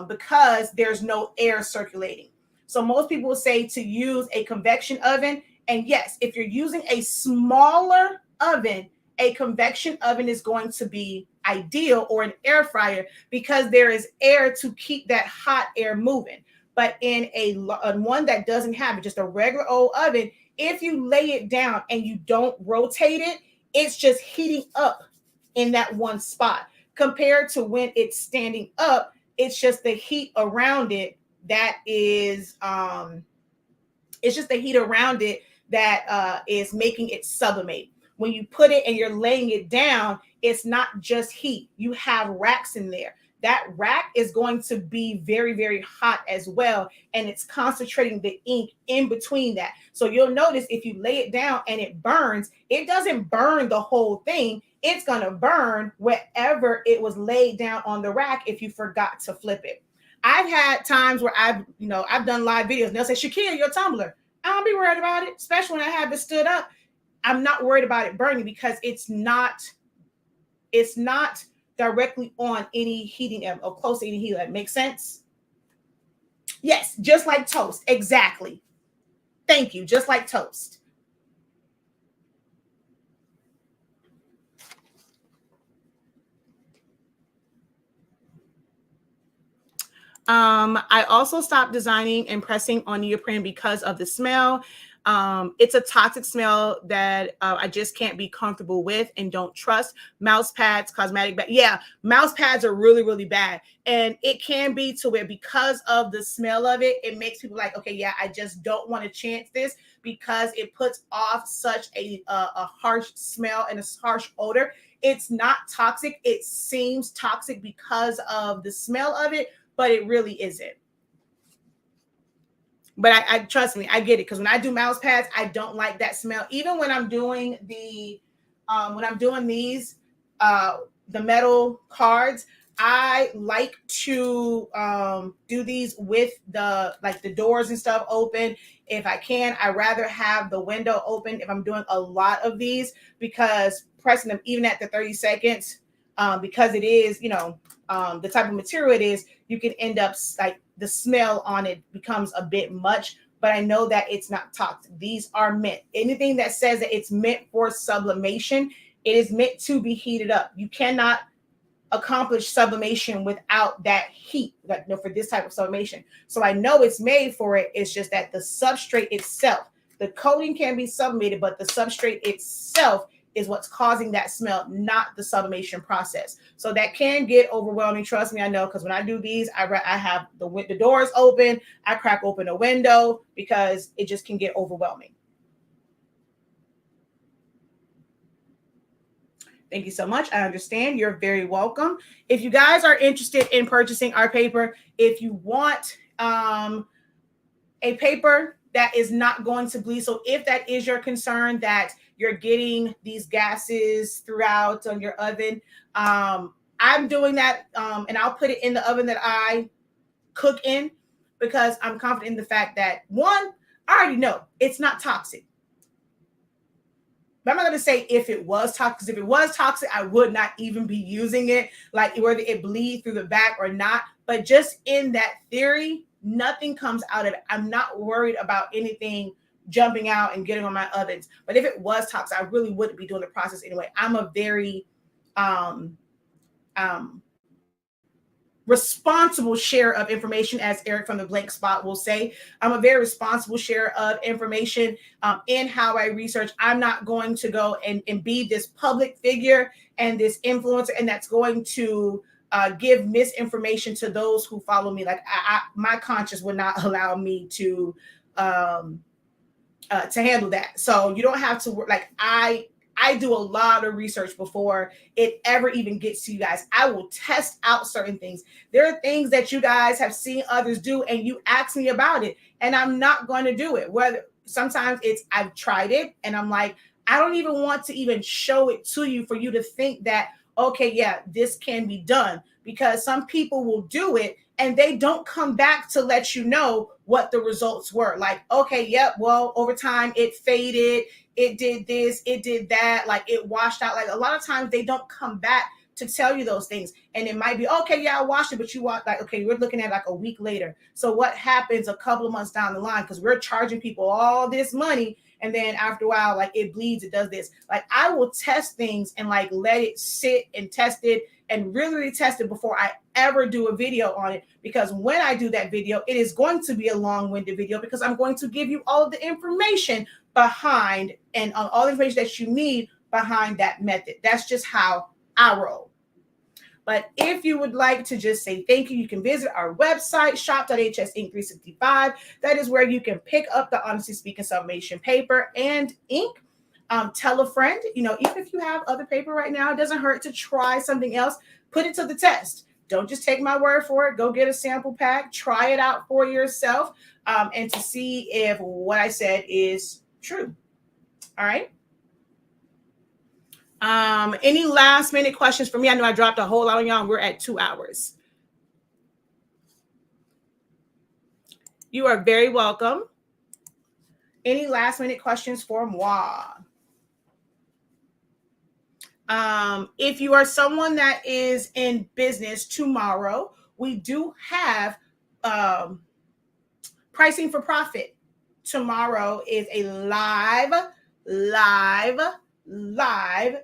because there's no air circulating. So most people will say to use a convection oven. And yes, if you're using a smaller oven, a convection oven is going to be ideal, or an air fryer, because there is air to keep that hot air moving. But in a one that doesn't have it, just a regular old oven, if you lay it down and you don't rotate it, it's just heating up in that one spot. Compared to when it's standing up, it's just the heat around it that is it's just the heat around it that is making it sublimate. When you put it and you're laying it down, it's not just heat. You have racks in there. That rack is going to be very, very hot as well. And it's concentrating the ink in between that. So you'll notice if you lay it down and it burns, it doesn't burn the whole thing. It's going to burn wherever it was laid down on the rack if you forgot to flip it. I've had times where I've done live videos and they'll say, Shakira, your tumbler. I don't be worried about it, especially when I have it stood up. I'm not worried about it burning because it's not directly on any heating element or close to any heating element. Make sense? Yes, just like toast. Exactly. Thank you. Just like toast. I also stopped designing and pressing on neoprene because of the smell. It's a toxic smell that I just can't be comfortable with and don't trust. Mouse pads, cosmetic bag. Yeah, mouse pads are really, really bad. And it can be to where because of the smell of it, it makes people like, okay, yeah, I just don't want to chance this because it puts off such a harsh smell and a harsh odor. It's not toxic. It seems toxic because of the smell of it, but it really isn't. But I trust me, I get it, because when I do mouse pads, I don't like that smell. Even when I'm doing these the metal cards, I like to do these with the doors and stuff open. If I can, I rather have the window open if I'm doing a lot of these, because pressing them even at the 30 seconds, because it is, the type of material it is, you can end up like the smell on it becomes a bit much. But I know that it's not toxic. These are meant, anything that says that it's meant for sublimation, it is meant to be heated up. You cannot accomplish sublimation without that heat, for this type of sublimation. So I know it's made for it. It's just that the substrate itself, the coating can be sublimated, but the substrate itself is what's causing that smell, not the sublimation process. So that can get overwhelming. Trust me, I know, because when I do these, I have the doors open, I crack open a window because it just can get overwhelming. Thank you so much. I understand. You're very welcome. If you guys are interested in purchasing our paper, if you want a paper that is not going to bleed, so if that is your concern, that you're getting these gases throughout on your oven, I'm doing that, and I'll put it in the oven that I cook in, because I'm confident in the fact that, one, I already know it's not toxic. But I'm not going to say if it was toxic, because if it was toxic, I would not even be using it, like whether it bleed through the back or not. But just in that theory, nothing comes out of it. I'm not worried about anything jumping out and getting on my ovens. But if it was toxic, I really wouldn't be doing the process anyway. I'm a very responsible share of information, as Eric from the Blank Spot will say. I'm a very responsible share of information in how I research. I'm not going to go and be this public figure and this influencer, and that's going to give misinformation to those who follow me. Like my conscience would not allow me to handle that. So you don't have to work. Like I do a lot of research before it ever even gets to you guys. I will test out certain things. There are things that you guys have seen others do, and you ask me about it, and I'm not going to do it. Whether sometimes it's I've tried it, and I'm like, I don't even want to even show it to you for you to think that, okay, yeah, this can be done, because some people will do it and they don't come back to let you know what the results were. Like, okay, yep, well, over time it faded, it did this, it did that, like it washed out. Like a lot of times they don't come back to tell you those things. And it might be, okay, yeah, I washed it, but you watch, like, okay, we're looking at like a week later. So what happens a couple of months down the line, because we're charging people all this money, and then after a while, like it bleeds, it does this. Like I will test things and like let it sit and test it and really test it before I ever do a video on it. Because when I do that video, it is going to be a long-winded video, because I'm going to give you all of the information behind and all the information that you need behind that method. That's just how I roll. But if you would like to just say thank you, you can visit our website, shop.hsinc365. That is where you can pick up the Honestly Speaking Sublimation paper and ink. Tell a friend, even if you have other paper right now, it doesn't hurt to try something else. Put it to the test. Don't just take my word for it. Go get a sample pack, try it out for yourself, and to see if what I said is true. All right. Any last minute questions for me? I know I dropped a whole lot on y'all, and we're at 2 hours. You are very welcome. Any last minute questions for moi? If you are someone that is in business tomorrow, we do have pricing for profit. Tomorrow is a live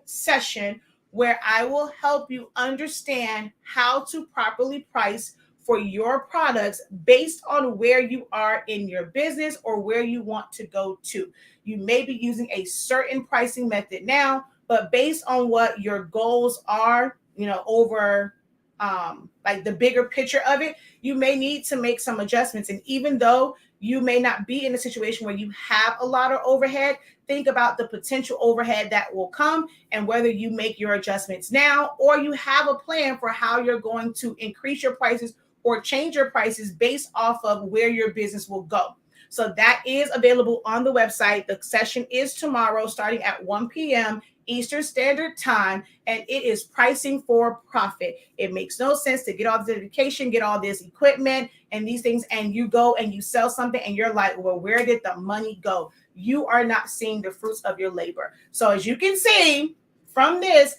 session where I will help you understand how to properly price for your products based on where you are in your business or where you want to go to. You may be using a certain pricing method now, but based on what your goals are, over like the bigger picture of it, you may need to make some adjustments. And even though you may not be in a situation where you have a lot of overhead, think about the potential overhead that will come and whether you make your adjustments now or you have a plan for how you're going to increase your prices or change your prices based off of where your business will go. So that is available on the website. The session is tomorrow starting at 1 p.m. Eastern Standard Time, and it is pricing for profit. It makes no sense to get all this education, get all this equipment and these things, and you go and you sell something and you're like, well, where did the money go? You are not seeing the fruits of your labor. So as you can see from this,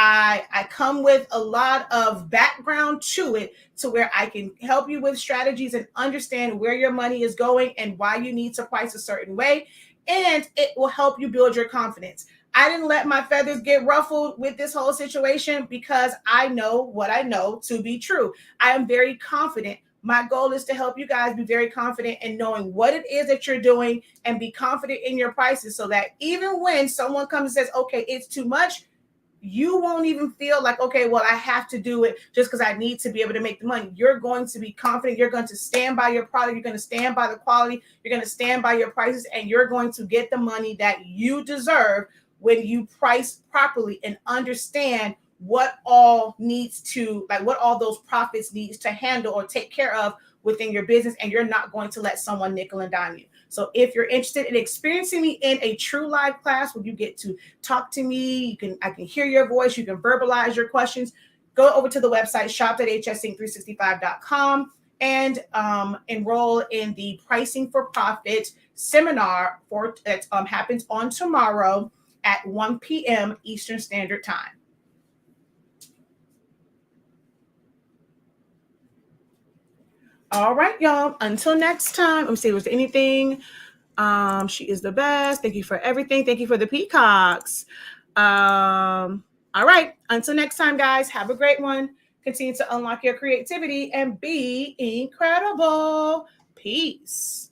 I come with a lot of background to it to where I can help you with strategies and understand where your money is going and why you need to price a certain way. And it will help you build your confidence. I didn't let my feathers get ruffled with this whole situation because I know what I know to be true. I am very confident. My goal is to help you guys be very confident in knowing what it is that you're doing and be confident in your prices so that even when someone comes and says, okay, it's too much, you won't even feel like, okay, well, I have to do it just because I need to be able to make the money. You're going to be confident. You're going to stand by your product. You're going to stand by the quality. You're going to stand by your prices, and you're going to get the money that you deserve when you price properly and understand what all those profits needs to handle or take care of within your business, and you're not going to let someone nickel and dime you. So if you're interested in experiencing me in a true live class where you get to talk to me, I can hear your voice, you can verbalize your questions, go over to the website shop.hsinc365.com and enroll in the Pricing for Profit seminar that happens on tomorrow at 1 p.m. Eastern Standard Time. All right, y'all. Until next time. Let me see. Was there anything? She is the best. Thank you for everything. Thank you for the peacocks. All right. Until next time, guys. Have a great one. Continue to unlock your creativity and be incredible. Peace.